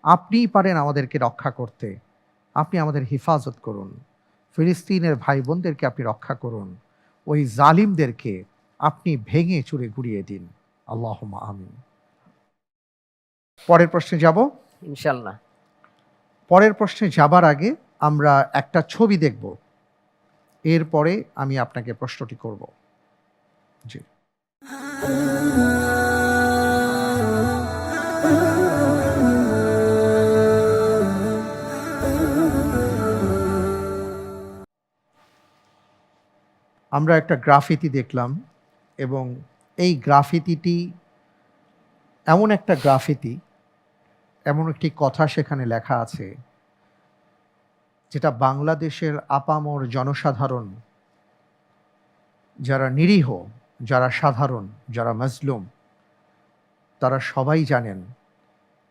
আপনিই পারেন আমাদেরকে রক্ষা করতে, আপনি আমাদের হেফাজত করুন, ফিলিস্তিনের ভাই বোনদেরকে আপনি রক্ষা করুন, ওই জালিমদেরকে আপনি ভেঙে চুরে গুড়িয়ে দিন, আল্লাহুম্মা আমিন। পরের প্রশ্নে যাব ইনশাল্লাহ। পরের প্রশ্নে যাবার আগে আমরা একটা ছবি দেখব, এরপরে আমি আপনাকে প্রশ্নটি করব। জি, আমরা একটা গ্রাফিতি দেখলাম এবং এই গ্রাফিতিটি এমন একটা গ্রাফিতি, এমন একটি কথা সেখানে লেখা আছে যেটা বাংলাদেশের আপামর জনসাধারণ, যারা নিরীহ, যারা সাধারণ, যারা মাজলুম, তারা সবাই জানেন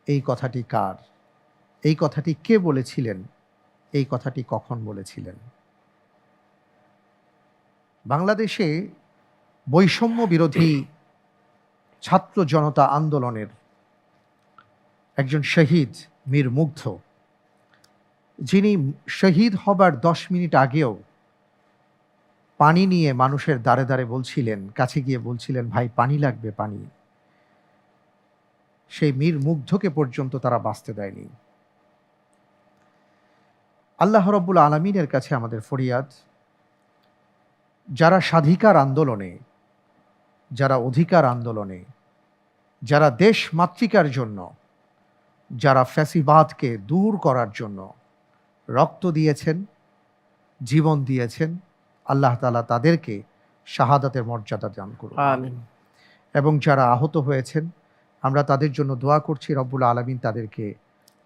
এই কথাটি কার, এই কথাটি কে বলেছিলেন, এই কথাটি কখন বলেছিলেন। বাংলাদেশে বৈষম্য বিরোধী ছাত্র জনতা আন্দোলনের একজন শহীদ মীর মুগ্ধ, যিনি শহীদ হবার 10 মিনিট আগেও পানি নিয়ে মানুষের দ্বারে দ্বারে বলছিলেন, কাছে গিয়ে বলছিলেন, ভাই পানি লাগবে, পানি। সেই মীর মুগ্ধকে পর্যন্ত তারা বাঁচতে দেয়নি। আল্লাহ রাব্বুল আলামিনের কাছে আমাদের ফরিয়াদ, যারা স্বাধিকার আন্দোলনে, যারা অধিকার আন্দোলনে, যারা দেশ মাতৃকার জন্য, যারা ফ্যাসিবাদকে দূর করার জন্য রক্ত দিয়েছেন, জীবন দিয়েছেন, আল্লাহ তাআলা তাদেরকে শাহাদাতের মর্যাদা দান করুন, আমিন। এবং যারা আহত হয়েছেন আমরা তাদের জন্য দোয়া করছি, রব্বুল আলামিন তাদেরকে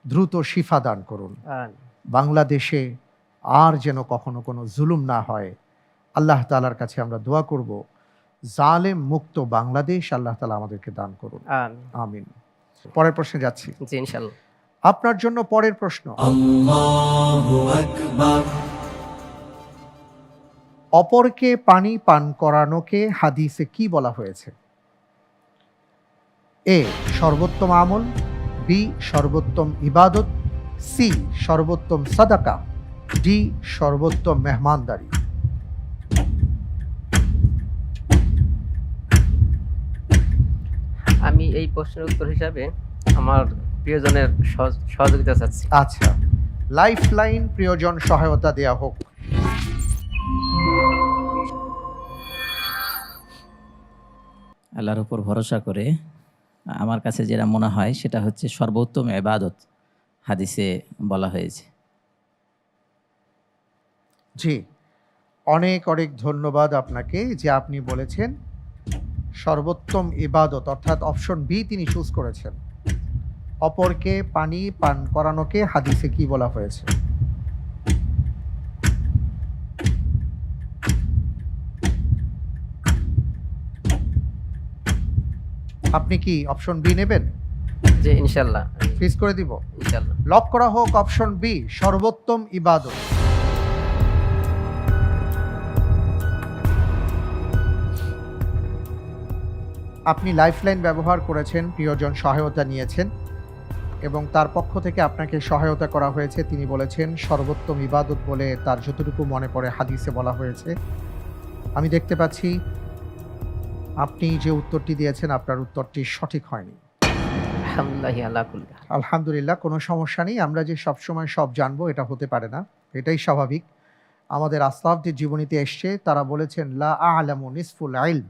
দ্রুত শিফা দান করুন। আমিন। বাংলাদেশে আর যেন কখনো কোনো জুলুম না হয়, আল্লাহ তাআলার কাছে আমরা দোয়া করব, জালেম মুক্ত বাংলাদেশ আল্লাহ তাআলা আমাদেরকে দান করুন, আমিন। আমিন। পরের প্রশ্নে যাচ্ছি। জি, ইনশাল্লাহ। আপনার জন্য পরের প্রশ্ন, অপরকে পানি পান করানোকে হাদিসে কি বলা হয়েছে? এ সর্বোত্তম আমল, বি সর্বোত্তম ইবাদত, সি সর্বোত্তম সাদাকা, ডি সর্বোত্তম মেহমানদারি। আমি এই প্রশ্নের উত্তর হিসাবে আমার প্রিয়জনের সহযোগিতা চাচ্ছি। আচ্ছা, লাইফ লাইন, প্রিয়জন সহায়তা দেয়া হোক। আল্লাহর উপর ভরসা করে আমার কাছে যেটা মনে হয় সেটা হচ্ছে সর্বোত্তম ইবাদত হাদিসে বলা হয়েছে। জি, অনেক অনেক ধন্যবাদ আপনাকে যে আপনি বলেছেন সর্বোত্তম ইবাদত, অর্থাৎ অপশন বি তিনি চুজ করেছেন। অপরকে পানি পান করানোকে হাদিসে কি বলা হয়েছে? আপনি কি অপশন বি নেবেন? যে ইনশাল্লাহ, ফিক্স করে দিব। ইনশাল্লাহ। লক করা হোক অপশন বি, সর্বোত্তম ইবাদত। আপনি লাইফলাইন ব্যবহার করেছেন, প্রিয়জন সহায়তা নিয়েছেন এবং তার পক্ষ থেকে আপনাকে সহায়তা করা হয়েছে। তিনি বলেছেন সর্বোত্তম ইবাদত বলে তার যতটুকু মনে পড়ে হাদিসে বলা হয়েছে। আমি দেখতে পাচ্ছি আপনি যে উত্তরটি দিয়েছেন আপনার উত্তরটি সঠিক হয়নি। আলহামদুলিল্লাহ আলা কুল্লি হাল। আলহামদুলিল্লাহ, কোনো সমস্যা নেই। আমরা যে সবসময় সব জানবো এটা হতে পারে না, এটাই স্বাভাবিক। আমাদের আসলাফদের জীবনীতে এসছে, তারা বলেছেন লা আ'লামু নিসফুল ইলম,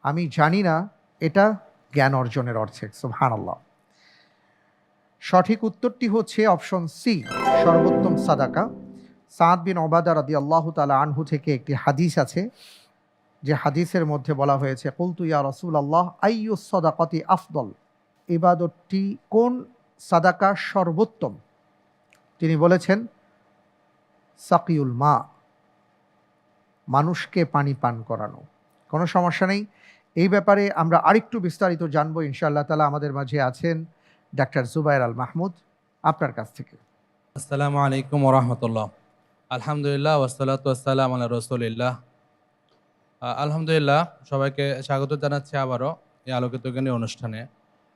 আমি জানি না, এটা জ্ঞান অর্জনের অর্থে। সুবহানাল্লাহ। সঠিক উত্তরটি হচ্ছে অপশন সি, সর্বোত্তম সাদাকা। সাদ বিন ওবাদা রাদিয়াল্লাহু তাআলা আনহু থেকে একটি হাদিস আছে, যে হাদিসের মধ্যে বলা হয়েছে কুলতু ইয়া রাসূলুল্লাহ আইয়ুস সাদাকাতি আফদল, ইবাদতটি কোন সাদাকা সর্বোত্তম? তিনি বলেছেন সাকিউল মা, মানুষকে পানি পান করানো। কোনো সমস্যা নেই, এই ব্যাপারে আমরা আরেকটু বিস্তারিত জানবো ইনশাআল্লাহ তাআলা। আমাদের মাঝে আছেন ডাক্তার জুবায়ের আল মাহমুদ, আপনার কাছ থেকে। আসসালামু আলাইকুম ওরহমতুল্লাহ। আলহামদুলিল্লাহ ওয়াসসালাতু ওয়াসসালামু আলা রাসূলিল্লাহ। আলহামদুলিল্লাহ, সবাইকে স্বাগত জানাচ্ছি আবারও এই আলোকিত জ্ঞানী অনুষ্ঠানে।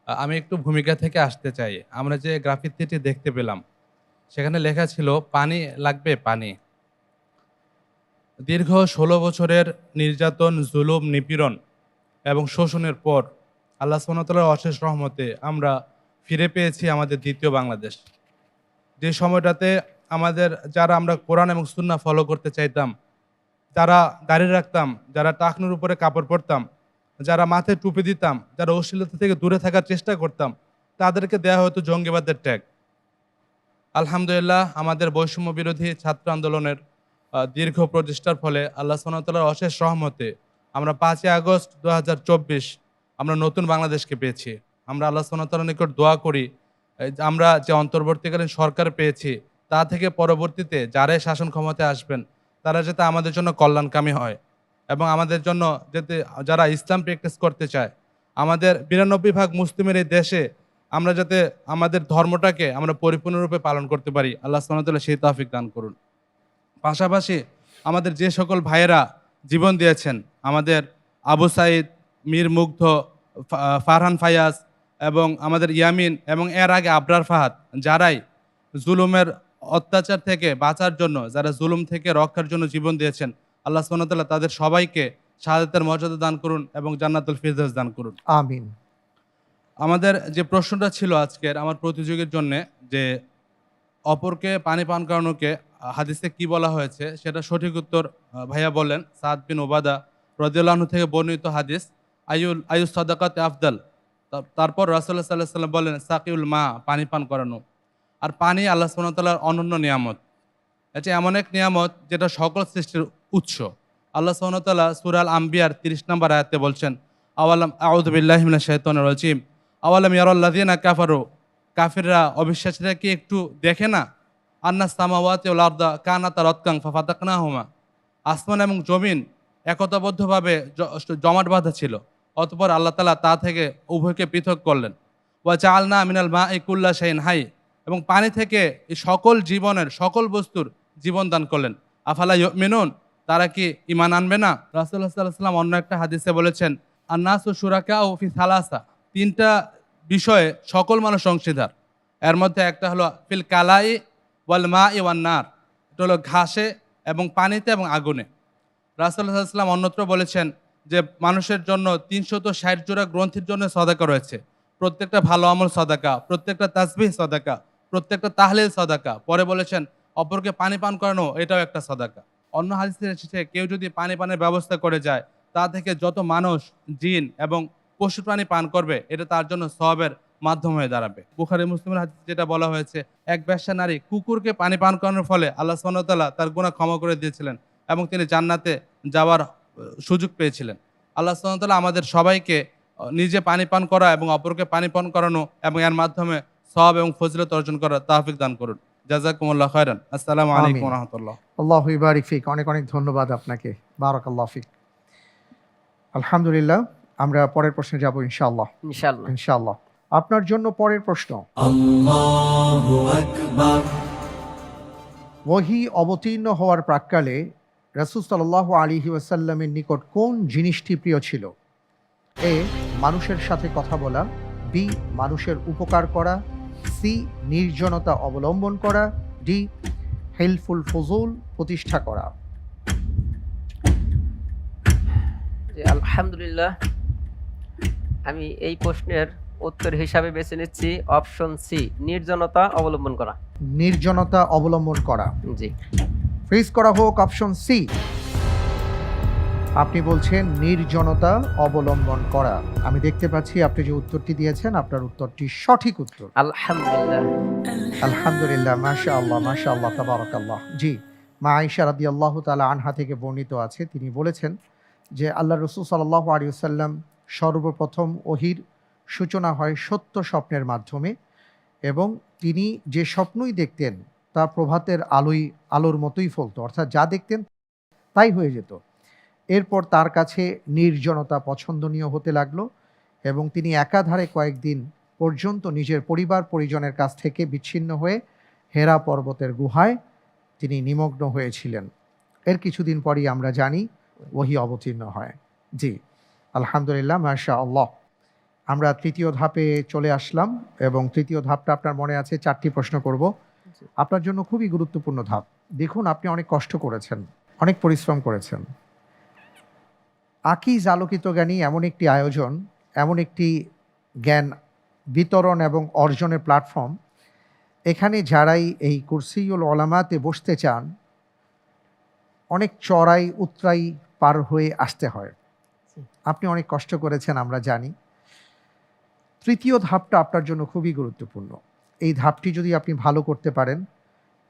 আমি একটু ভূমিকা থেকে আসতে চাই। আমরা যে গ্রাফিতিটি দেখতে পেলাম সেখানে লেখা ছিল পানি লাগবে পানি। দীর্ঘ 16 বছরের নির্যাতন, জুলুম, নিপীড়ন এবং শোষণের পর আল্লাহ সুবহানাহু ওয়া তাআলার অশেষ রহমতে আমরা ফিরে পেয়েছি আমাদের দ্বিতীয় বাংলাদেশ। যে সময়টাতে আমাদের যারা আমরা কোরআন এবং সুন্নাহ ফলো করতে চাইতাম, যারা দাঁড়িয়ে রাখতাম, যারা টাকনুর উপরে কাপড় পরতাম, যারা মাথায় টুপি দিতাম, যারা অশ্লীলতা থেকে দূরে থাকার চেষ্টা করতাম, তাদেরকে দেয়া হতো জঙ্গিবাদের ট্যাগ। আলহামদুলিল্লাহ, আমাদের বৈষম্য বিরোধী ছাত্র আন্দোলনের দীর্ঘ প্রচেষ্টার ফলে আল্লাহ সুবহানাহু ওয়া তাআলার অশেষ রহমতে আমরা 5 আগস্ট 2024 আমরা নতুন বাংলাদেশকে পেয়েছি। আমরা আল্লাহ সুবহানাহু ওয়া তাআলার নিকট দোয়া করি, আমরা যে অন্তর্বর্তীকালীন সরকার পেয়েছি তা থেকে পরবর্তীতে যারাই শাসন ক্ষমতায় আসবেন তারা যাতে আমাদের জন্য কল্যাণকামী হয় এবং আমাদের জন্য যাতে যারা ইসলাম প্র্যাকটিস করতে চায়, আমাদের 92% মুসলিমের এই দেশে আমরা যাতে আমাদের ধর্মটাকে আমরা পরিপূর্ণরূপে পালন করতে পারি, আল্লাহ সুবহানাহু ওয়া তাআলা সেই তৌফিক দান করুন। পাশাপাশি আমাদের যে সকল ভাইয়েরা জীবন দিয়েছেন, আমাদের আবু সাইদ, মীর মুগ্ধ, ফারহান ফায়াজ এবং আমাদের ইয়ামিন এবং এর আগে আবরার ফাহাদ, যারাই জুলুমের অত্যাচার থেকে বাঁচার জন্য, যারা জুলুম থেকে রক্ষার জন্য জীবন দিয়েছেন, আল্লাহ সুবহানাহু ওয়া তাআলা তাদের সবাইকে শাহাদাতের মর্যাদা দান করুন এবং জান্নাতুল ফিরদাউস দান করুন। আমিন। আমাদের যে প্রশ্নটা ছিল আজকের আমার প্রতিযোগীর জন্য, যে অপরকে পানি পান করানোকে হাদিসে কি বলা হয়েছে, সেটা সঠিক উত্তর ভাইয়া বললেন সাদ বিন ওবাদা রাদিয়াল্লাহু আনহু থেকে বর্ণিত হাদিস, আয়ুস সাদাকাতে আফদাল। তারপর রাসূলুল্লাহ সাল্লাল্লাহু আলাইহি ওয়াসাল্লাম বললেন সাকিউল মা, পানি পান করানো। আর পানি আল্লাহ সুবহানাহু ওয়া তাআলার অনন্য নিয়ামত। এটা এমন এক নিয়ামত যেটা সকল সৃষ্টির উৎস। আল্লাহ সুবহানাহু ওয়া তাআলা সূরা আল আম্বিয়ার 30 নম্বর আয়াতে বলছেন আউযু বিল্লাহি মিনাশ শাইতানির রাজিম আওয়ালাম ইয়ারাল্লাযিনা কাফারু, কাফিররা, অবিশ্বাসীরা কি একটু দেখে না আন্নাস সামাওয়াতি ওয়াল আরদা কানাতা রাতকান ফাফাতাকনাহুমা, আসমান এবং জমিন একতাবদ্ধভাবে জমাট বাঁধা ছিল, অতঃপর আল্লাহ তাআলা তা থেকে উভয়কে পৃথক করলেন। ওয়া জাআলনা মিনাল মাই কুল্লা শাইইন হাই, এবং পানি থেকে এই সকল জীবনের সকল বস্তুর জীবন দান করলেন। আফালা ইউমিনুন, তারা কি ঈমান আনবে না? রাসূলুল্লাহ সাল্লাল্লাহু আলাইহি ওয়াসাল্লাম অন্য একটা হাদিসে বলেছেন আন্নাসু শুরাকাউ ফি সালাসা, 3টা বিষয়ে সকল মানুষ অংশীদার। এর মধ্যে একটা হলো ফিল কালাই ওয়াল মাই ওয়ান নার, এটা হলো ঘাসে এবং পানিতে এবং আগুনে। রাসূলুল্লাহ সাল্লাল্লাহু আলাইহি ওয়াসাল্লাম অন্যত্র বলেছেন যে মানুষের জন্য 360 জোড়া গ্রন্থির জন্য সদাকা রয়েছে, প্রত্যেকটা ভালো আমল সদাকা, প্রত্যেকটা তাসবিহ সদাকা, প্রত্যেকটা তাহলিল সদাকা। পরে বলেছেন অপরকে পানি পান করানো, এটাও একটা সদাকা। অন্য হাদিসে এসেছে কেউ যদি পানি পানের ব্যবস্থা করে যায়, তা থেকে যত মানুষ, জিন এবং পশু প্রাণী পান করবে, এটা তার জন্য সওয়াবের মাধ্যম হয়ে দাঁড়াবে। বুখারী মুসলিমের হাদিসে যেটা বলা হয়েছে, এক বেশ্যা নারী কুকুরকে পানি পান করানোর ফলে আল্লাহ সুবহানাহু ওয়া তাআলা তার গুনাহ ক্ষমা করে দিয়েছিলেন এবং তিনি জান্নাতে যাওয়ার সুযোগ পেয়েছিলেন। আল্লাহ সুবহানাহু ওয়া তাআলা আমাদের সবাইকে নিজে পানি পান করা এবং অপরকে পানি পান করানো এবং এর মাধ্যমে সওয়াব এবং ফজিলত অর্জন করার তৌফিক দান করুন। জাযাকুমুল্লাহু খাইরান। আসসালামু আলাইকুম ওয়া রাহমাতুল্লাহ। আল্লাহু ইবারিক ফিক, অনেক অনেক ধন্যবাদ আপনাকে, বারাকাল্লাহু ফিক। আলহামদুলিল্লাহ, আমরা পরের প্রশ্নে যাব ইনশাআল্লাহ। ইনশাআল্লাহ। ইনশাআল্লাহ। আপনার জন্য পরের প্রশ্ন, ওহী অবতীর্ণ হওয়ার প্রাক্কালে রাসূল সাল্লাল্লাহু আলাইহি ওয়াসাল্লামের নিকট কোন জিনিসটি প্রিয় ছিল? এ, মানুষের সাথে কথা বলা, বি, মানুষের উপকার করা, সি, নির্জনতা অবলম্বন করা, ডি, হেলফুল ফজুল প্রতিষ্ঠা করা। যে আলহামদুলিল্লাহ, আমি এই প্রশ্নের উত্তর হিসাবে বেছে নিচ্ছি অপশন সি, নির্জনতা অবলম্বন করা। নির্জনতা অবলম্বন করা। জি, ফ্রিজ করা হোক অপশন সি। আপনি বলছেন নির্জনতা অবলম্বন করা। আমি দেখতে পাচ্ছি আপনি যে উত্তরটি দিয়েছেন আপনার উত্তরটি সঠিক উত্তর। আলহামদুলিল্লাহ। আলহামদুলিল্লাহ, মাশাআল্লাহ, মাশাআল্লাহ, তাবারাকাল্লাহ। জি, মা আয়েশা রাদিয়াল্লাহু তাআলা আনহা থেকে বর্ণিত আছে, তিনি বলেছেন যে আল্লাহ রাসূল সাল্লাল্লাহু আলাইহি ওয়াসাল্লাম সর্বপ্রথম ওহীর সূচনা হয় সত্য স্বপ্নের মাধ্যমে, এবং তিনি যে স্বপ্নই দেখতেন তা প্রভাতের আলোর মতোই ফলতো, অর্থাৎ যা দেখতেন তাই হয়ে যেত। এরপর তার কাছে নির্জনতা পছন্দনীয় হতে লাগলো এবং তিনি একাধারে কয়েকদিন পর্যন্ত নিজের পরিবার পরিজনের কাছ থেকে বিচ্ছিন্ন হয়ে হেরা পর্বতের গুহায় তিনি নিমগ্ন হয়েছিলেন। এর কিছুদিন পরই আমরা জানি ওহী অবতীর্ণ হয়। জি, আলহামদুলিল্লাহ, মাশাআল্লাহ। আমরা তৃতীয় ধাপে চলে আসলাম এবং তৃতীয় ধাপটা আপনার মনে আছে, 4টি প্রশ্ন করব। আপনার জন্য খুবই গুরুত্বপূর্ণ ধাপ। দেখুন, আপনি অনেক কষ্ট করেছেন, অনেক পরিশ্রম করেছেন। আকিজ আলোকিত জ্ঞানী এমন একটি আয়োজন, এমন একটি জ্ঞান বিতরণ এবং অর্জনের প্ল্যাটফর্ম, এখানে যারাই এই কুরসিউল উলামাতে বসতে চান অনেক চড়াই উতরাই পার হয়ে আসতে হয়। আপনি অনেক কষ্ট করেছেন, আমরা জানি। তৃতীয় ধাপটা আপনার জন্য খুবই গুরুত্বপূর্ণ। এই ধাপটি যদি আপনি ভালো করতে পারেন,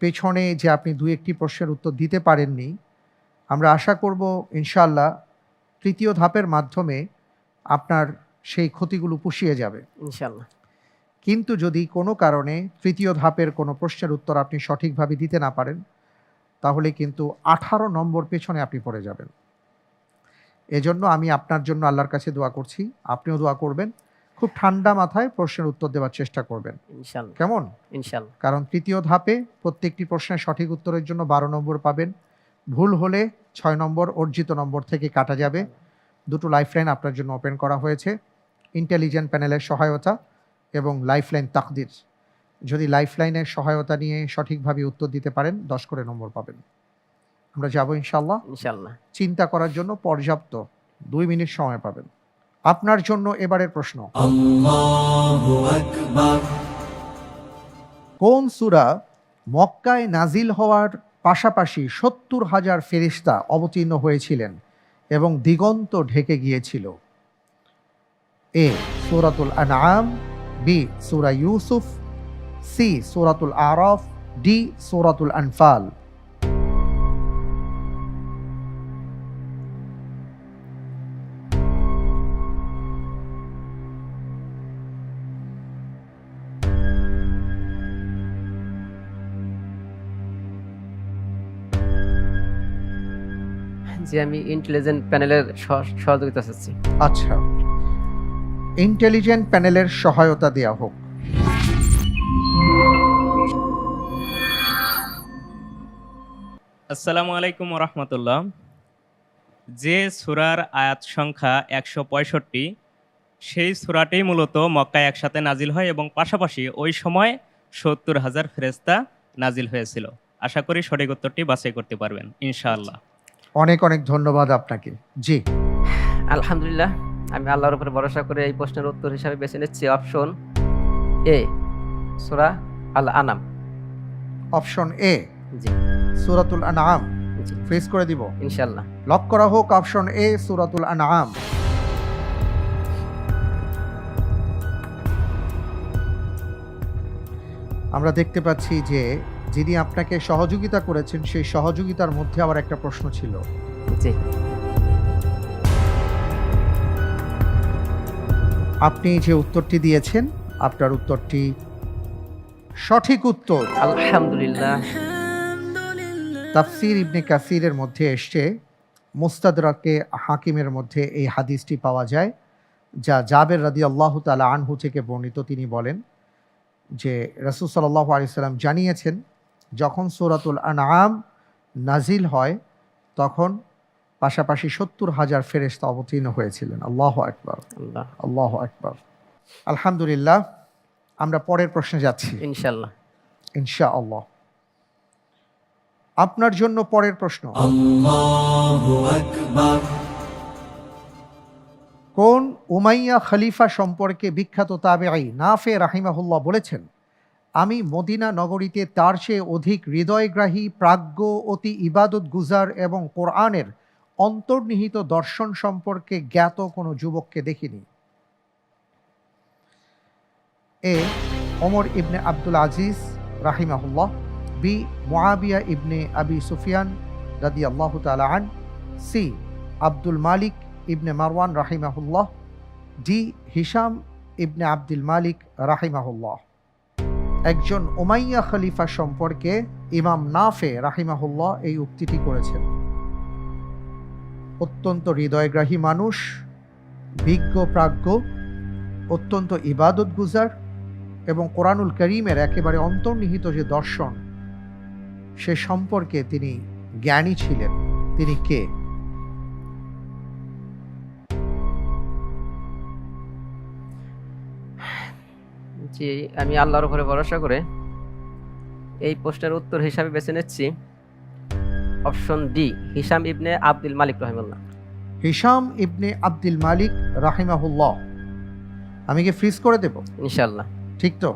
পেছনে যে আপনি 2-1টি প্রশ্নের উত্তর দিতে পারেননি, আমরা আশা করব ইনশাআল্লাহ তৃতীয় ধাপের মাধ্যমে আপনার সেই ক্ষতিগুলো পুষিয়ে যাবে ইনশাআল্লাহ। কিন্তু যদি কোনো কারণে তৃতীয় ধাপের কোনো প্রশ্নের উত্তর আপনি সঠিকভাবে দিতে না পারেন, তাহলে কিন্তু 18 নম্বর পেছনে আপনি পড়ে যাবেন। এজন্য আমি আপনার জন্য আল্লাহর কাছে দোয়া করছি, আপনিও দোয়া করবেন, খুব ঠান্ডা মাথায় প্রশ্নের উত্তর দেওয়ার চেষ্টা করবেন। ইনশাআল্লাহ। কেমন? ইনশাআল্লাহ। কারণ তৃতীয় ধাপে প্রত্যেকটি প্রশ্নের সঠিক উত্তরের জন্য 12 নম্বর পাবেন। ভুল হলে 6 নম্বর অর্জিত নম্বর থেকে কাটা যাবে। 2টো লাইফলাইন আপনার জন্য ওপেন করা হয়েছে, ইন্টেলিজেন্ট প্যানেলের সহায়তা এবং লাইফলাইন তাকদির। যদি লাইফলাইনের সহায়তা নিয়ে সঠিকভাবে উত্তর দিতে পারেন 10 করে নম্বর পাবেন। আমরা যাব ইনশাআল্লাহ। ইনশাআল্লাহ। চিন্তা করার জন্য পর্যাপ্ত 2 মিনিট সময় পাবেন। আপনার জন্য এবারের প্রশ্ন, কোন সূরা মক্কায় নাজিল হওয়ার পাশাপাশি 70,000 ফেরেশতা অবতীর্ণ হয়েছিলেন এবং দিগন্ত ঢেকে গিয়েছিল? এ, সূরাতুল আনআম, বি, সূরা ইউসুফ, সি, সূরাতুল আরাফ, ডি, সূরাতুল আনফাল। জি, আমি ইন্টেলিজেন্ট প্যানেলের সহযোগিতা চাচ্ছি। আচ্ছা, ইন্টেলিজেন্ট প্যানেলের সহায়তা দেওয়া হোক। আসসালামু আলাইকুম রহমতুল্লাহ। যে সূরার আয়াত সংখ্যা 165, সেই সূরাটাই মূলত মক্কায় একসাথে নাজিল হয় এবং পাশাপাশি ওই সময় 70,000 ফেরেশতা নাজিল হয়েছিল। আশা করি সঠিক উত্তরটি বাছাই করতে পারবেন ইনশাআল্লাহ। অনেক অনেক ধন্যবাদ আপনাকে। জি, আলহামদুলিল্লাহ, আমি আল্লাহর উপরে ভরসা করে এই প্রশ্নের উত্তর হিসাবে বেছে নিচ্ছি অপশন এ, সূরা আল আনাম। অপশন এ, জি, সূরাতুল আনআম। জি, ফ্রিজ করে দিব, ইনশাআল্লাহ। লক করা হোক অপশন এ, সূরাতুল আনআম। আমরা দেখতে পাচ্ছি যে যিনি আপনাকে সহযোগিতা করেছেন সেই সহযোগিতার মধ্যে আবার একটা প্রশ্ন ছিল। জি, আপনি যে উত্তরটি দিয়েছেন আপনার উত্তরটি সঠিক উত্তর। আলহামদুলিল্লাহ। তাফসীর ইবনে কাসিরের মধ্যে এসছে, মুস্তাদরাকে হাকিমের মধ্যে এই হাদিসটি পাওয়া যায়। যা জাবের রাদিয়াল্লাহু তাআলা আনহু থেকে বর্ণিত। তিনি বলেন যে রাসূল সাল্লাল্লাহু আলাইহি সাল্লাম জানিয়েছেন, যখন সূরাতুল আনআম নাজিল হয় তখন পাশাপাশি ৭০,০০০ ফেরেশতা অবতীর্ণ হয়েছিলেন। আল্লাহু আকবার, আল্লাহ, আল্লাহু আকবার। আলহামদুলিল্লাহ, আমরা পরের প্রশ্নে যাচ্ছি ইনশাল্লাহ। ইনশাআল্লাহ। আপনার জন্য পরের প্রশ্ন, কোন উমাইয়া খলিফা সম্পর্কে বিখ্যাত তাবেঈ নাফে রাহিমাহুল্লাহ বলেছেন, আমি মদিনা নগরীতে তার চেয়ে অধিক হৃদয়গ্রাহী, প্রাজ্ঞ, অতি ইবাদত গুজার এবং কোরআনের অন্তর্নিহিত দর্শন সম্পর্কে জ্ঞাত কোনো যুবককে দেখিনি? এ ওমর ইবনে আব্দুল আজিজ রাহিমাহুল্লাহ, বি মুআবিয়া ইবনে আবি সুফিয়ান রাদিয়াল্লাহু তাআলা আন, সি আব্দুল মালিক ইবনে মারওয়ান রাহিমাহুল্লাহ, ডি হিশাম ইবনে আব্দুল মালিক রাহিমাহুল্লাহ। একজন উমাইয়া খলিফা সম্পর্কে ইমাম নাফে রাহিমাহুল্লাহ এই উক্তিটি করেছেন, অত্যন্ত হৃদয়গ্রাহী মানুষ, বিজ্ঞ প্রাজ্ঞ, অত্যন্ত ইবাদত গুজার এবং কোরআনুল করিমের একেবারে অন্তর্নিহিত যে দর্শন সে সম্পর্কে তিনি জ্ঞানী ছিলেন। তিনি কে? জি, আমি আল্লাহর উপরে ভরসা করে এই প্রশ্নের উত্তর হিসাবে বেছে নিচ্ছি অপশন ডি, হিশাম ইবনে আব্দুল মালিক রহিমাহুল্লাহ। হিশাম ইবনে আব্দুল মালিক রাহিমাহুল্লাহ। আমি কি ফ্রিজ করে দেব? ইনশাল্লাহ, ঠিক তো?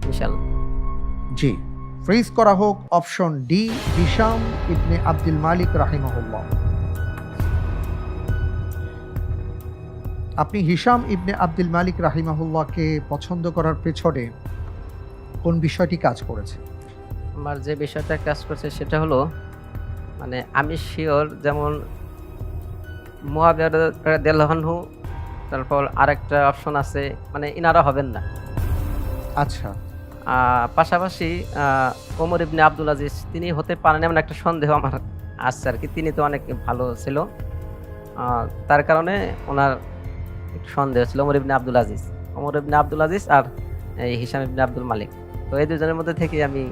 ইনশাল্লাহ। জি, ফ্রিজ করা হোক অপশন ডি, হিশাম ইবনে আব্দুল মালিক রাহিমাহুল্লাহ। আপনি হিশাম ইবনে আব্দুল মালিক রাহিমাহুল্লাহকে পছন্দ করার পেছনে কোন বিষয়টি কাজ করেছে? আমার যে বিষয়টা কাজ করছে সেটা হলো, মানে আমি শিওর, যেমন মুআবিয়া রাদিয়াল্লাহু আনহু, তারপর আরেকটা অপশন আছে, মানে ইনারা হবেন না। আচ্ছা, পাশাপাশি ওমর ইবনে আব্দুল আজিজ তিনি হতে পারেন এমন একটা সন্দেহ আমার আসছে আর কি। তিনি তো অনেক ভালো ছিল, তার কারণে ওনার একটু সন্দেহ ছিল। ওমর ইবনে আব্দুল আজিজ আর এই হিশাম ইবনে আব্দুল মালিক, তো এই দুজনের মধ্যে থেকে আমি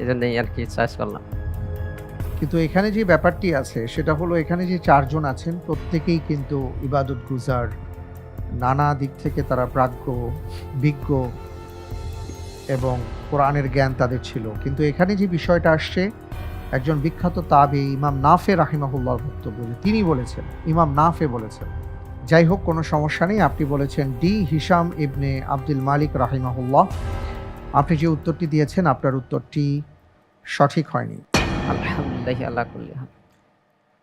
এই জন্যই আর কি চয়েস করলাম। কিন্তু এখানে যে ব্যাপারটি আছে সেটা হলো, এখানে যে চারজন আছেন প্রত্যেকেই কিন্তু ইবাদত গুজার, নানা দিক থেকে তারা প্রাজ্ঞ, বিজ্ঞ এবং কোরআনের জ্ঞান তাদের ছিল। কিন্তু এখানে যে বিষয়টা আসছে, একজন বিখ্যাত তাবেঈ ইমাম নাফে রাহিমাহুল্লাহর বক্তব্য, যে তিনি বলেছেন, ইমাম নাফে বলেছেন। যাই হোক, কোনো সমস্যা নেই, আপনি বলেছেন ডি, হিশাম ইবনে আব্দুল মালিক রাহিমাহুল্লাহ। আপনি যে উত্তরটি দিয়েছেন আপনার উত্তরটি সঠিক হয়নি। আলহামদুলিল্লাহ আলা কুল্লি হাল।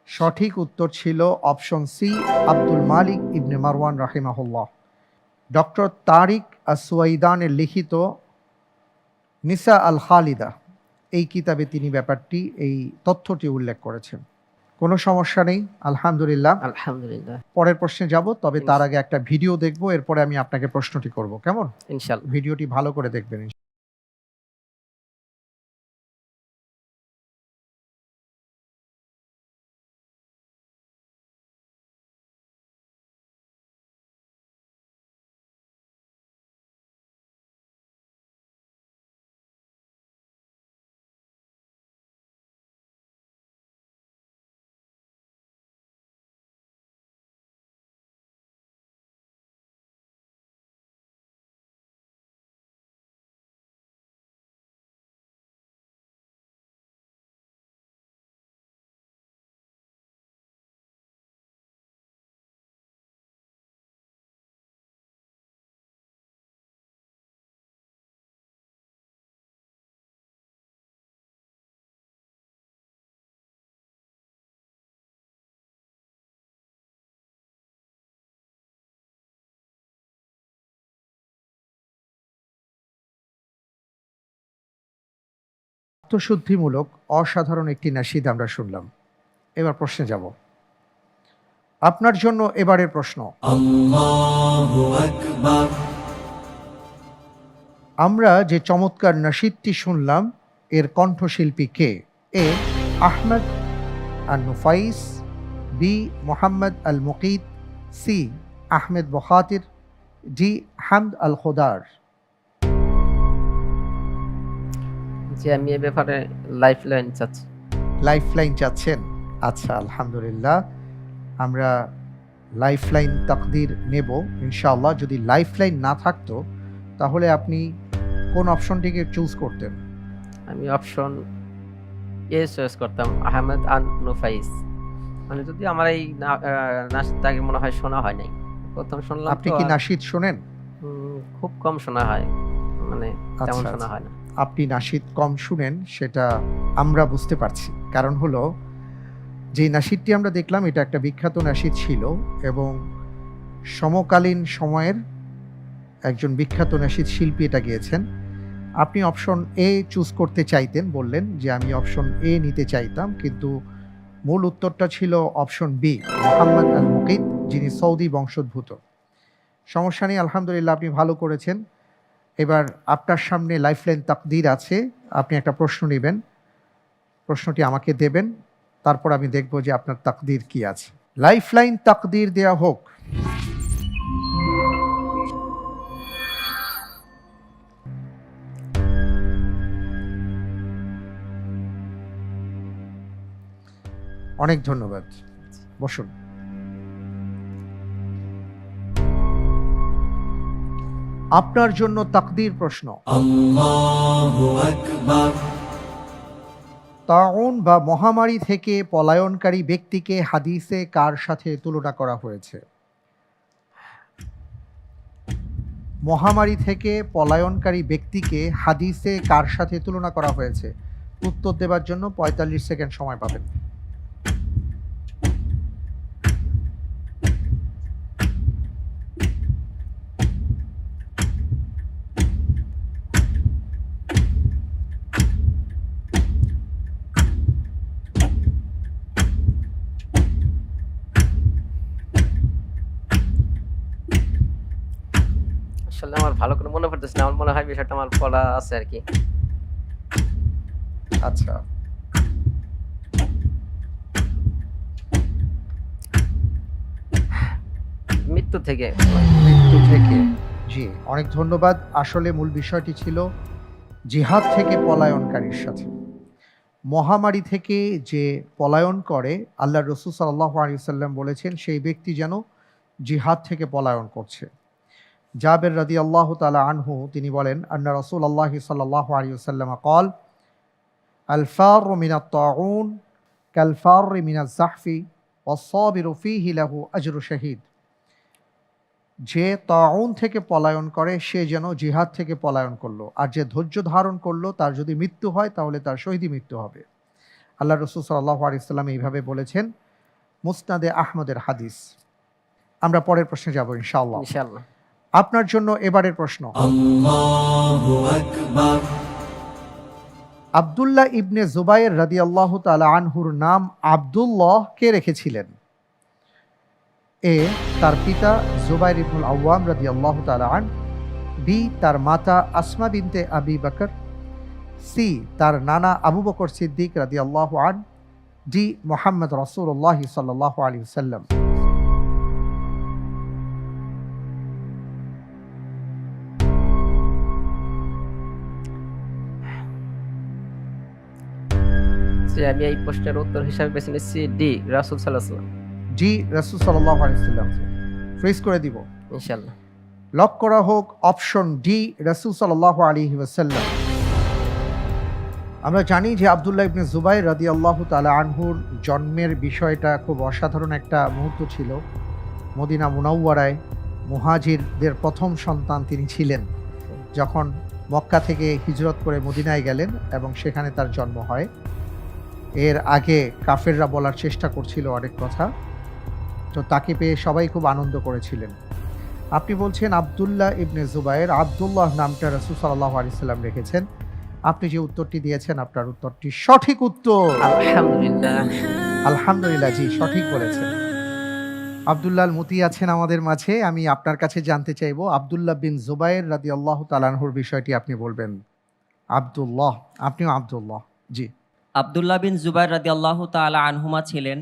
সঠিক উত্তর ছিল অপশন সি, আব্দুল মালিক ইবনে মারওয়ান রাহিমাহুল্লাহ। ডক্টর তারিক আসওয়াইদানের লিখিত নিসা আল খালিদা এই কিতাবে তিনি ব্যাপারটি, এই তথ্যটি উল্লেখ করেছেন। কোনো সমস্যা নেই, আলহামদুলিল্লাহ। আলহামদুলিল্লাহ, পরের প্রশ্নে যাব, তবে তার আগে একটা ভিডিও দেখব, এরপরে আমি আপনাকে প্রশ্নটি করব, কেমন? ইনশাল্লাহ। ভিডিওটি ভালো করে দেখবেন। আত্মশুদ্ধিমূলক অসাধারণ একটি নাশিদ আমরা শুনলাম। এবার প্রশ্নে যাব। আপনার জন্য এবারের প্রশ্ন, আমরা যে চমৎকার নাশিদটি শুনলাম এর কণ্ঠশিল্পী কে? এ আহমদ আল নুফাইস, বি মোহাম্মদ আল মুকিত, সি আহমেদ বখাতির, ডি হামদ আল খোদার। যে আমি এ ব্যাপারে লাইফ লাইন চাচ্ছি। লাইফ লাইন চাচ্ছেন? আচ্ছা, আলহামদুলিল্লাহ, আমরা লাইফ লাইন তাকদির নেব ইনশাআল্লাহ। যদি লাইফ লাইন না থাকতো তাহলে আপনি কোন অপশনটিকে চুজ করতেন? আমি অপশন এ চয়েস করতাম, আহমেদ আন নুফাইস। মানে যদি আমার এই নাশিদটা আগে মনে হয় শোনা হয় নাই, প্রথম শুনলাম। আপনি তো কি আর, নাশিদ শোনেন? খুব কম শোনা হয়, মানে তেমন আচ্ছা, শোনা হয় না। আপনি নাশিদ কম শুনেন সেটা আমরা বুঝতে পারছি। কারণ হলো যে নাশিদটি আমরা দেখলাম এটা একটা বিখ্যাত নাশিদ ছিল এবং সমকালীন সময়ের একজন বিখ্যাত নাশিদ শিল্পী এটা গেয়েছেন। আপনি অপশন এ চুজ করতে চাইতেন, বললেন যে আমি অপশন এ নিতে চাইতাম, কিন্তু মূল উত্তরটা ছিল অপশন বি, মোহাম্মদ আল মুকিত, যিনি সৌদি বংশোদ্ভূত। সমস্যা নেই, আলহামদুলিল্লাহ, আপনি ভালো করেছেন। এবার আপনার সামনে লাইফলাইন তাকদির আছে, আপনি একটা প্রশ্ন নেবেন, প্রশ্নটি আমাকে দেবেন, তারপর আমি দেখব যে আপনার তাকদির কি আছে। লাইফলাইন তাকদির দেয়া হোক। অনেক ধন্যবাদ, বসুন। আপনার জন্য তাকদীর প্রশ্ন। তাউন বা মহামারী থেকে পলায়নকারী ব্যক্তিকে হাদিসে কার সাথে তুলনা করা হয়েছে? মহামারী থেকে পলায়নকারী ব্যক্তিকে হাদিসে কার সাথে তুলনা করা হয়েছে? উত্তর দেবার জন্য 45 সেকেন্ড সময় পাবেন। আসলে আমার ভালো করে মনে পড়তেছে না, আমার মনে হয় বিষয়টা আমার পড়া আছে আর কি। আচ্ছা, মৃত্যু থেকে। মৃত্যু থেকে, জি, অনেক ধন্যবাদ। আসলে মূল বিষয়টি ছিল জিহাদ থেকে পলায়নকারীর সাথে। মহামারী থেকে যে পলায়ন করে, আল্লাহ রসুল সাল্লাল্লাহু আলাইহি ওয়াসাল্লাম বলেছেন সেই ব্যক্তি যেন জিহাদ থেকে পলায়ন করছে। জাবের রাদিয়াল্লাহু তাআলা আনহু তিনি বলেন, আন্না রাসূলুল্লাহ সাল্লাল্লাহু আলাইহি ওয়াসাল্লাম قال الفار من الطاعون كالفار من الزحف والصابر فيه له أجر شهيد। যে তাউন থেকে পলায়ন করে সে যেন জিহাদ থেকে পলায়ন করলো, আর যে ধৈর্য ধারণ করলো তার যদি মৃত্যু হয় তাহলে তার শহীদি মৃত্যু হবে। আল্লাহ রসুল সাল্লাল্লাহু আলাইহি ওয়াসাল্লাম এইভাবে বলেছেন, মুসনাদে আহমদের হাদিস। আমরা পরের প্রশ্নে যাব ইনশাআল্লাহ। ইনশাআল্লাহ। আপনার জন্য এবারের প্রশ্ন। আব্দুল্লাহ ইবনে জুবাইর রাদিয়াল্লাহু তাআলা আনহুর নাম আব্দুল্লাহ কে রেখেছিলেন? এ, তার পিতা জুবাইর ইবনুল আওয়াম রাদিয়াল্লাহু তাআলা আন, বি, তার মাতা আসমা বিনতে আবি বকর, সি, তার নানা আবু বকর সিদ্দিক রাদিয়াল্লাহু আন, ডি, মুহাম্মদ রাসূলুল্লাহ সাল্লাল্লাহু আলাইহি ওয়াসাল্লাম। যে আমি এই প্রশ্নের উত্তর হিসাবে বেছে নিচ্ছি ডি, রাসূল সাল্লাল্লাহু আলাইহি ওয়াসাল্লাম। জি, রাসূল সাল্লাল্লাহু আলাইহি ওয়াসাল্লাম। ফ্রিজ করে দিব, ইনশাআল্লাহ। লক করা হোক অপশন ডি, রাসূল সাল্লাল্লাহু আলাইহি ওয়াসাল্লাম। আমরা জানি যে আব্দুল্লাহ ইবনে জুবাইর রাদিয়াল্লাহু তাআলা আনহুর জন্মের বিষয়টা খুব অসাধারণ একটা মুহূর্ত ছিল। মদিনা মুনাওয়ারায় মুহাজিরদের প্রথম সন্তান তিনি ছিলেন। যখন মক্কা থেকে হিজরত করে মদিনায় গেলেন এবং সেখানে তার জন্ম হয়। এর আগে কাফেররা বলার চেষ্টা করছিল অনেক কথা, তো তাকে পেয়ে সবাই খুব আনন্দ করেছিলেন। আপনি বলছেন আব্দুল্লাহ ইবনে জুবাইর, আব্দুল্লাহ নামটা রাসূল সাল্লাল্লাহু আলাইহি ওয়াসাল্লাম রেখেছেন। আপনি যে উত্তরটি দিয়েছেন আপনার উত্তরটি সঠিক উত্তর। আলহামদুলিল্লাহ। আলহামদুলিল্লাহ, জি, সঠিক বলেছেন। আব্দুল্লাহ আল মুতি আছেন আমাদের মাঝে। আমি আপনার কাছে জানতে চাইবো আব্দুল্লাহ বিন জুবাইর রাদিয়াল্লাহু তাআলা আনহুর বিষয়টি আপনি বলবেন। আব্দুল্লাহ, আপনিও আব্দুল্লাহ, জি। আব্দুল্লাহ বিন জুবাইর রাদিয়াল্লাহু তাআলা আনহুমা ছিলেন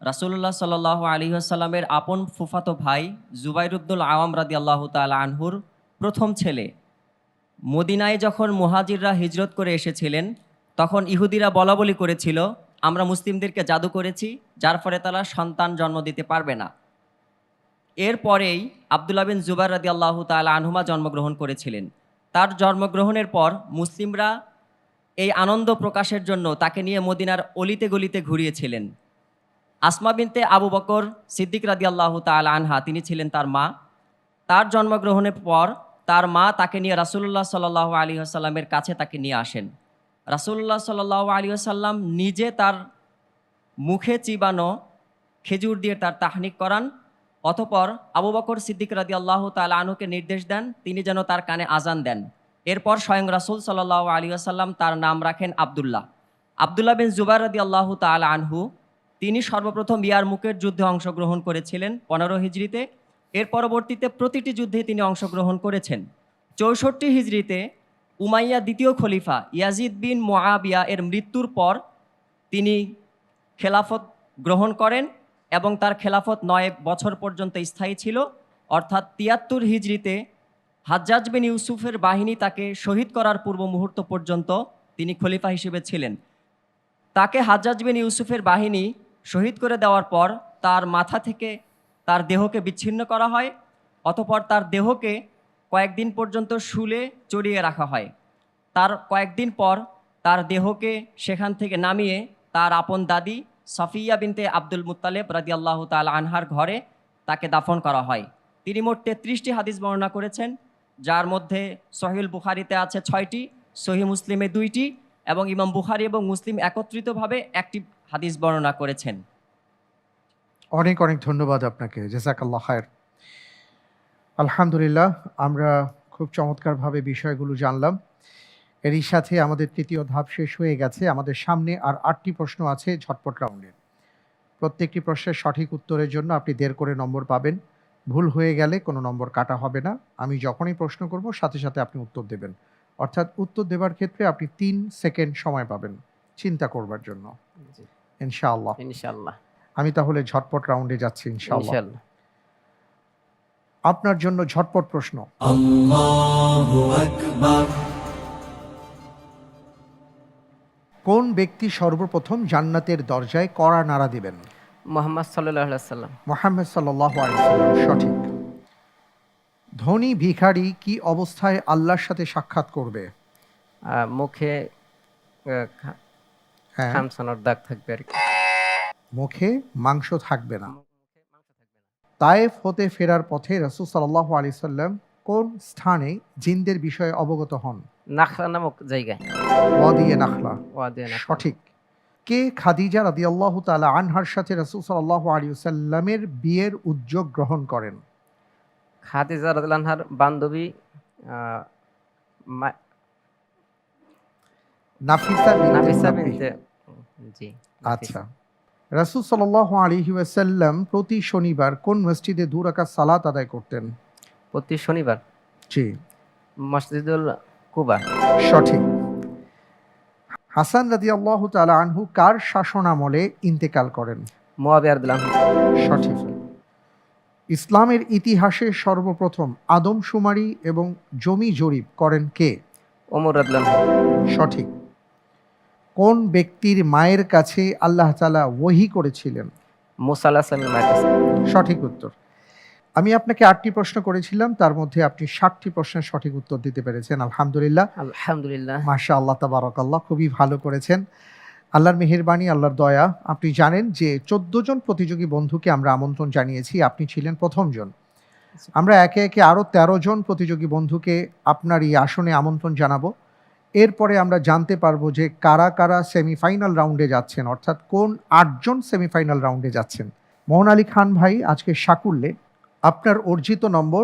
রাসূলুল্লাহ সাল্লাল্লাহু আলাইহি ওয়াসাল্লামের আপন ফুফাতো ভাই জুবাইরুদ্দুল আওয়াম রাদিয়াল্লাহু তাআলা আনহুর প্রথম ছেলে। মদিনায় যখন মুহাজিররা হিজরত করে এসেছিলেন, তখন ইহুদিরা বলাবলি করেছিল, আমরা মুসলিমদেরকে জাদু করেছি, যার ফলে তারা সন্তান জন্ম দিতে পারবে না। এরপরেই আব্দুল্লাহ বিন জুবাইর রাদিয়াল্লাহু তাআলা আনহুমা জন্মগ্রহণ করেছিলেন। তার জন্মগ্রহণের পর মুসলিমরা এই আনন্দ প্রকাশের জন্য তাকে নিয়ে মদিনার অলিতে গলিতে ঘুরিয়েছিলেন। আসমা বিনতে আবু বকর সিদ্দিক রাদিয়াল্লাহু তাআলা আনহা, তিনি ছিলেন তার মা। তার জন্মগ্রহণের পর তার মা তাকে নিয়ে রাসূলুল্লাহ সাল্লাল্লাহু আলাইহি ওয়াসাল্লামের কাছে তাকে নিয়ে আসেন। রাসূলুল্লাহ সাল্লাল্লাহু আলাইহি ওয়াসাল্লাম নিজে তার মুখে চিবানো খেজুর দিয়ে তার তাহনিক করান। অতঃপর আবু বকর সিদ্দিক রাদিয়াল্লাহু তাআলা আনহুকে নির্দেশ দেন তিনি যেন তার কানে আজান দেন। এরপর স্বয়ং রাসূল সাল্লাল্লাহু আলাইহি ওয়াসাল্লাম তার নাম রাখেন আব্দুল্লাহ। আব্দুল্লাহ বিন জুবাইর রাদিয়াল্লাহু তাআলা আনহু, তিনি সর্বপ্রথম ইয়ারমুকের যুদ্ধে অংশগ্রহণ করেছিলেন 15 হিজরিতে। এর পরবর্তীতে প্রতিটি যুদ্ধে তিনি অংশগ্রহণ করেছেন। 64 হিজরিতে উমাইয়া দ্বিতীয় খলিফা ইয়াজিদ বিন মুআবিয়া এর মৃত্যুর পর তিনি খেলাফত গ্রহণ করেন এবং তার খেলাফত 9 বছর পর্যন্ত স্থায়ী ছিল। অর্থাৎ 73 হিজরিতে হাজ্জাজ বিন ইউসুফের বাহিনী তাকে শহীদ করার পূর্ব মুহূর্ত পর্যন্ত তিনি খলিফা হিসেবে ছিলেন। তাকে হাজ্জাজ বিন ইউসুফের বাহিনী শহীদ করে দেওয়ার পর তার মাথা থেকে তার দেহকে বিচ্ছিন্ন করা হয়। অতঃপর তার দেহকে কয়েকদিন পর্যন্ত শুলে চড়িয়ে রাখা হয়। তার কয়েকদিন পর তার দেহকে সেখান থেকে নামিয়ে তার আপন দাদি সাফিয়া বিনতে আব্দুল মুত্তালিব রাদিয়াল্লাহু তাআলা আনহার ঘরে তাকে দাফন করা হয়। তিনি মোট 33টি হাদিস বর্ণনা করেছেন, যার মধ্যে সহিহুল বুখারীতে আছে 6টি, সহিহ মুসলিমে 2টি এবং ইমাম বুখারী এবং মুসলিম একত্রিতভাবে একটি হাদিস বর্ণনা করেছেন। অনেক অনেক ধন্যবাদ আপনাকে, জাযাকাল্লাহ খায়ের। আলহামদুলিল্লাহ, আমরা খুব চমৎকারভাবে বিষয়গুলো জানলাম। এরই সাথে আমাদের তৃতীয় ধাপ শেষ হয়ে গেছে। আমাদের সামনে আর 8টি প্রশ্ন আছে ঝটপট রাউন্ডের। প্রত্যেকটি প্রশ্নের সঠিক উত্তরের জন্য আপনি 1.5 করে নম্বর পাবেন। ভুল হয়ে গেলে কোনো নম্বর কাটা হবে না। আমি যখনই প্রশ্ন করব সাথে সাথে আপনি উত্তর দেবেন। অর্থাৎ উত্তর দেবার ক্ষেত্রে আপনি 3 সেকেন্ড সময় পাবেন চিন্তা করবার জন্য, ইনশাআল্লাহ। ইনশাআল্লাহ। আমি তাহলে ঝটপট রাউন্ডে যাচ্ছি ইনশাআল্লাহ। ইনশাআল্লাহ। আপনার জন্য ঝটপট প্রশ্ন। কোন ব্যক্তি সর্বপ্রথম জান্নাতের দরজায় কড়া নাড়া দিবেন? মুহাম্মদ সাল্লাল্লাহু আলাইহি ওয়াসাল্লাম। মুহাম্মদ সাল্লাল্লাহু আলাইহি ওয়াসাল্লাম সঠিক। ধনী ভিখারি কি অবস্থায় আল্লাহর সাথে সাক্ষাৎ করবে? মুখে হ্যাঁ, খামসানোর দাগ থাকবে আর কি। মুখে মাংস থাকবে না। তায়েফ হতে ফেরার পথে রাসূল সাল্লাল্লাহু আলাইহি সাল্লাম কোন স্থানে জিনদের বিষয়ে অবগত হন? নাখলা নামক জায়গায়। ওয়াদিয়ে নাখলা ওয়াদিয়ে নাখলা। সঠিক। কে খাদিজা রাদিয়াল্লাহু তাআলা আনহার সাথে রাসূল সাল্লাল্লাহু আলাইহি ওয়াসাল্লামের বিয়ের উদ্যোগ গ্রহণ করেন? খাদিজা রাদিয়াল্লাহু আনহার বান্ধবী নাফিসা নাফিসা বিনতে। বিনতে। জি। আচ্ছা। রাসূল সাল্লাল্লাহু আলাইহি ওয়াসাল্লাম প্রতি শনিবার কোন মসজিদে 2 রাকাত সালাত আদায় করতেন? প্রতি শনিবার জি, মসজিদুল কুবা। সঠিক। হাসান রাদিয়াল্লাহু তাআলা আনহু কার শাসনামলে ইন্তেকাল করেন? মুয়াবিয়া রাদিয়াল্লাহু আনহু। সঠিক। ইসলামের ইতিহাসে সর্বপ্রথম আদমশুমারি এবং জমি জরিপ করেন কে? ওমর রাদিয়াল্লাহু আনহু। সঠিক। কোন ব্যক্তির মায়ের কাছে আল্লাহ তাআলা ওহী করেছিলেন? মুসা আলাইহিস সালামের মায়ের কাছে। সঠিক উত্তর। আমি আপনাকে 8টি প্রশ্ন করেছিলাম, তার মধ্যে আপনি 7টি প্রশ্নের সঠিক উত্তর দিতে পেরেছেন। আলহামদুলিল্লাহ, আলহামদুলিল্লাহ। মাশাআল্লাহ, তাবারাকাল্লাহ, খুবই ভালো করেছেন। আল্লাহর মেহেরবানি, আল্লাহর দয়া। আপনি জানেন যে 14 জন প্রতিযোগী বন্ধুকে আমরা আমন্ত্রণ জানিয়েছি, আপনি ছিলেন প্রথম জন। আমরা একে একে আরও 13 জন প্রতিযোগী বন্ধুকে আপনার এই আসনে আমন্ত্রণ জানাবো। এরপরে আমরা জানতে পারবো যে কারা কারা সেমিফাইনাল রাউন্ডে যাচ্ছেন, অর্থাৎ কোন 8 জন সেমিফাইনাল রাউন্ডে যাচ্ছেন। মোহন আলী খান ভাই আজকে সাকুল্যে আপনার অর্জিত নম্বর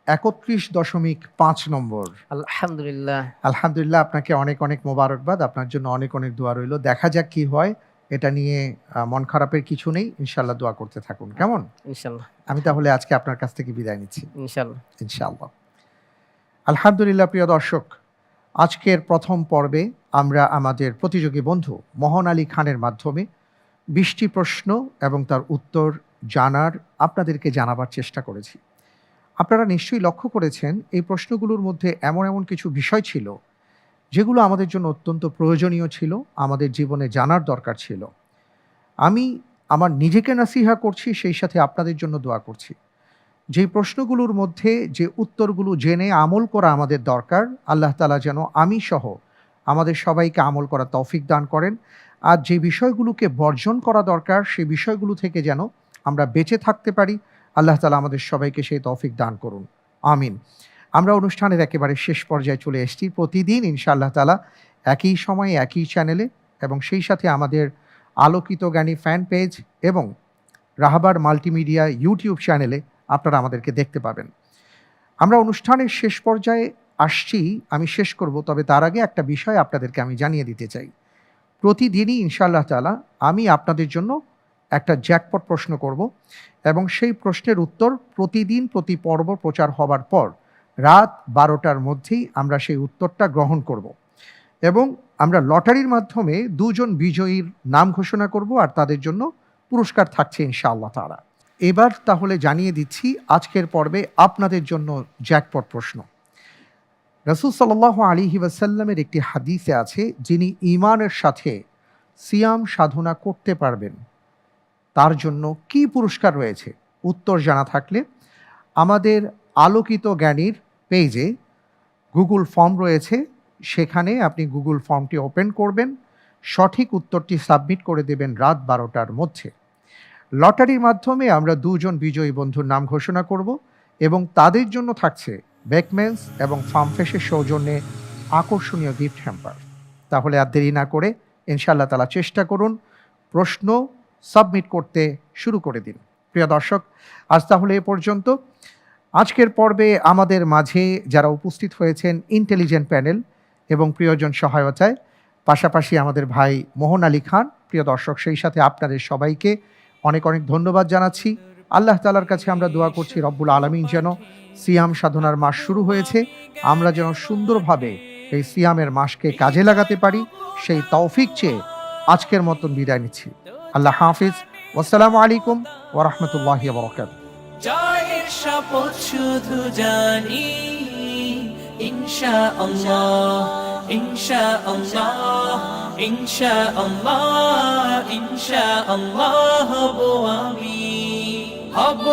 31.5 নম্বর। আলহামদুলিল্লাহ। আলহামদুলিল্লাহ, আপনাকে অনেক অনেক মোবারকবাদ। আপনার জন্য অনেক অনেক দোয়া রইল। দেখা যাক কি হয়, এটা নিয়ে মন খারাপের কিছু নেই। ইনশাআল্লাহ দোয়া করতে থাকুন, কেমন? ইনশাআল্লাহ। আমি তাহলে আজকে আপনার কাছ থেকে বিদায় নিচ্ছি ইনশাআল্লাহ। ইনশাআল্লাহ। আলহামদুলিল্লাহ, প্রিয় দর্শক, আজকের প্রথম পর্বে আমরা আমাদের প্রতিযোগী বন্ধু মোহন আলী খানের মাধ্যমে 20টি প্রশ্ন এবং তার উত্তর জানার আপনাদেরকে জানাবার চেষ্টা করেছি। আপনারা নিশ্চয়ই লক্ষ্য করেছেন এই প্রশ্নগুলোর মধ্যে এমন এমন কিছু বিষয় ছিল যেগুলো আমাদের জন্য অত্যন্ত প্রয়োজনীয় ছিল, আমাদের জীবনে জানার দরকার ছিল। আমি আমার নিজেকে নাসিহা করছি, সেই সাথে আপনাদের জন্য দোয়া করছি। যেই প্রশ্নগুলোর মধ্যে যে উত্তরগুলো জেনে আমল করা আমাদের দরকার, আল্লাহ তাআলা যেন আমি সহ আমাদের সবাইকে আমল করার তৌফিক দান করেন। আর যে বিষয়গুলোকে বর্জন করা দরকার, সেই বিষয়গুলো থেকে যেন আমরা বেঁচে থাকতে পারি, আল্লাহ তাআলা আমাদের সবাইকে সেই তৌফিক দান করুন, আমিন। আমরা অনুষ্ঠানের একেবারে শেষ পর্যায়ে চলে এসেছি। প্রতিদিন ইনশাআল্লাহ তাআলা একই সময়ে একই চ্যানেলে এবং সেই সাথে আমাদের আলোকিত জ্ঞানী ফ্যান পেজ এবং রাহাবার মাল্টিমিডিয়া ইউটিউব চ্যানেলে আপনারা আমাদেরকে দেখতে পাবেন। আমরা অনুষ্ঠানের শেষ পর্যায়ে আসছি, আমি শেষ করব, তবে তার আগে একটা বিষয় আপনাদেরকে আমি জানিয়ে দিতে চাই। প্রতিদিনই ইনশাআল্লাহ তাআলা আমি আপনাদের জন্য একটা জ্যাকপট প্রশ্ন করব এবং সেই প্রশ্নের উত্তর প্রতিদিন প্রতি পর্ব প্রচার হবার পর রাত 12টার মধ্যেই আমরা সেই উত্তরটা গ্রহণ করব এবং আমরা লটারির মাধ্যমে 2 জন বিজয়ীর নাম ঘোষণা করব আর তাদের জন্য পুরস্কার থাকছে ইনশাআল্লাহ তাআলা। এবার তাহলে জানিয়ে দিচ্ছি আজকের পর্বে আপনাদের জন্য জ্যাকপট প্রশ্ন। রাসূল সাল্লাল্লাহু আলাইহি ওয়াসাল্লামের একটি হাদিসে আছে, যিনি ঈমানের সাথে সিয়াম সাধনা করতে পারবেন তার জন্য কি পুরস্কার রয়েছে? উত্তর জানা থাকলে আমাদের আলোকিত জ্ঞানীর পেজে গুগল ফর্ম রয়েছে, সেখানে আপনি গুগল ফর্মটি ওপেন করবেন, সঠিক উত্তরটি সাবমিট করে দেবেন রাত 12টার মধ্যে। লটারির মাধ্যমে আমরা 2 জন বিজয়ী বন্ধুর নাম ঘোষণা করব এবং তাদের জন্য থাকছে বেকমেন্স এবং ফার্মফ্রেশের সৌজন্যে আকর্ষণীয় গিফট হ্যাম্পার। তাহলে আর দেরি না করে ইনশাআল্লাহ তাআলা চেষ্টা করুন, প্রশ্ন সাবমিট করতে শুরু করে দিন। প্রিয় দর্শক, আজ তাহলে এ পর্যন্ত। আজকের পর্বে আমাদের মাঝে যারা উপস্থিত হয়েছেন ইন্টেলিজেন্ট প্যানেল এবং প্রিয়জন সহায়তায়, পাশাপাশি আমাদের ভাই মোহন আলী খান, প্রিয় দর্শক, সেই সাথে আপনাদের সবাইকে অনেক অনেক ধন্যবাদ জানাচ্ছি। আল্লাহ তাআলার কাছে আমরা দোয়া করছি রব্বুল আলামিন যেন সিয়াম সাধনার মাস শুরু হয়েছে, আমরা যেন সুন্দরভাবে এই সিয়ামের মাসকে কাজে লাগাতে পারি, সেই তৌফিক চেয়ে আজকের মতন বিদায় নিচ্ছি। আল্লাহ হাফিজ, ওয়াসসালামু আলাইকুম ওয়া রাহমাতুল্লাহি ওয়া বারাকাতুহু। জয়ের শপথ শুধু জানি ইনশাআল্লাহ, ইনশাআল্লাহ, ইনশাআল্লাহ, ইনশাআল্লাহ হব আমি, হব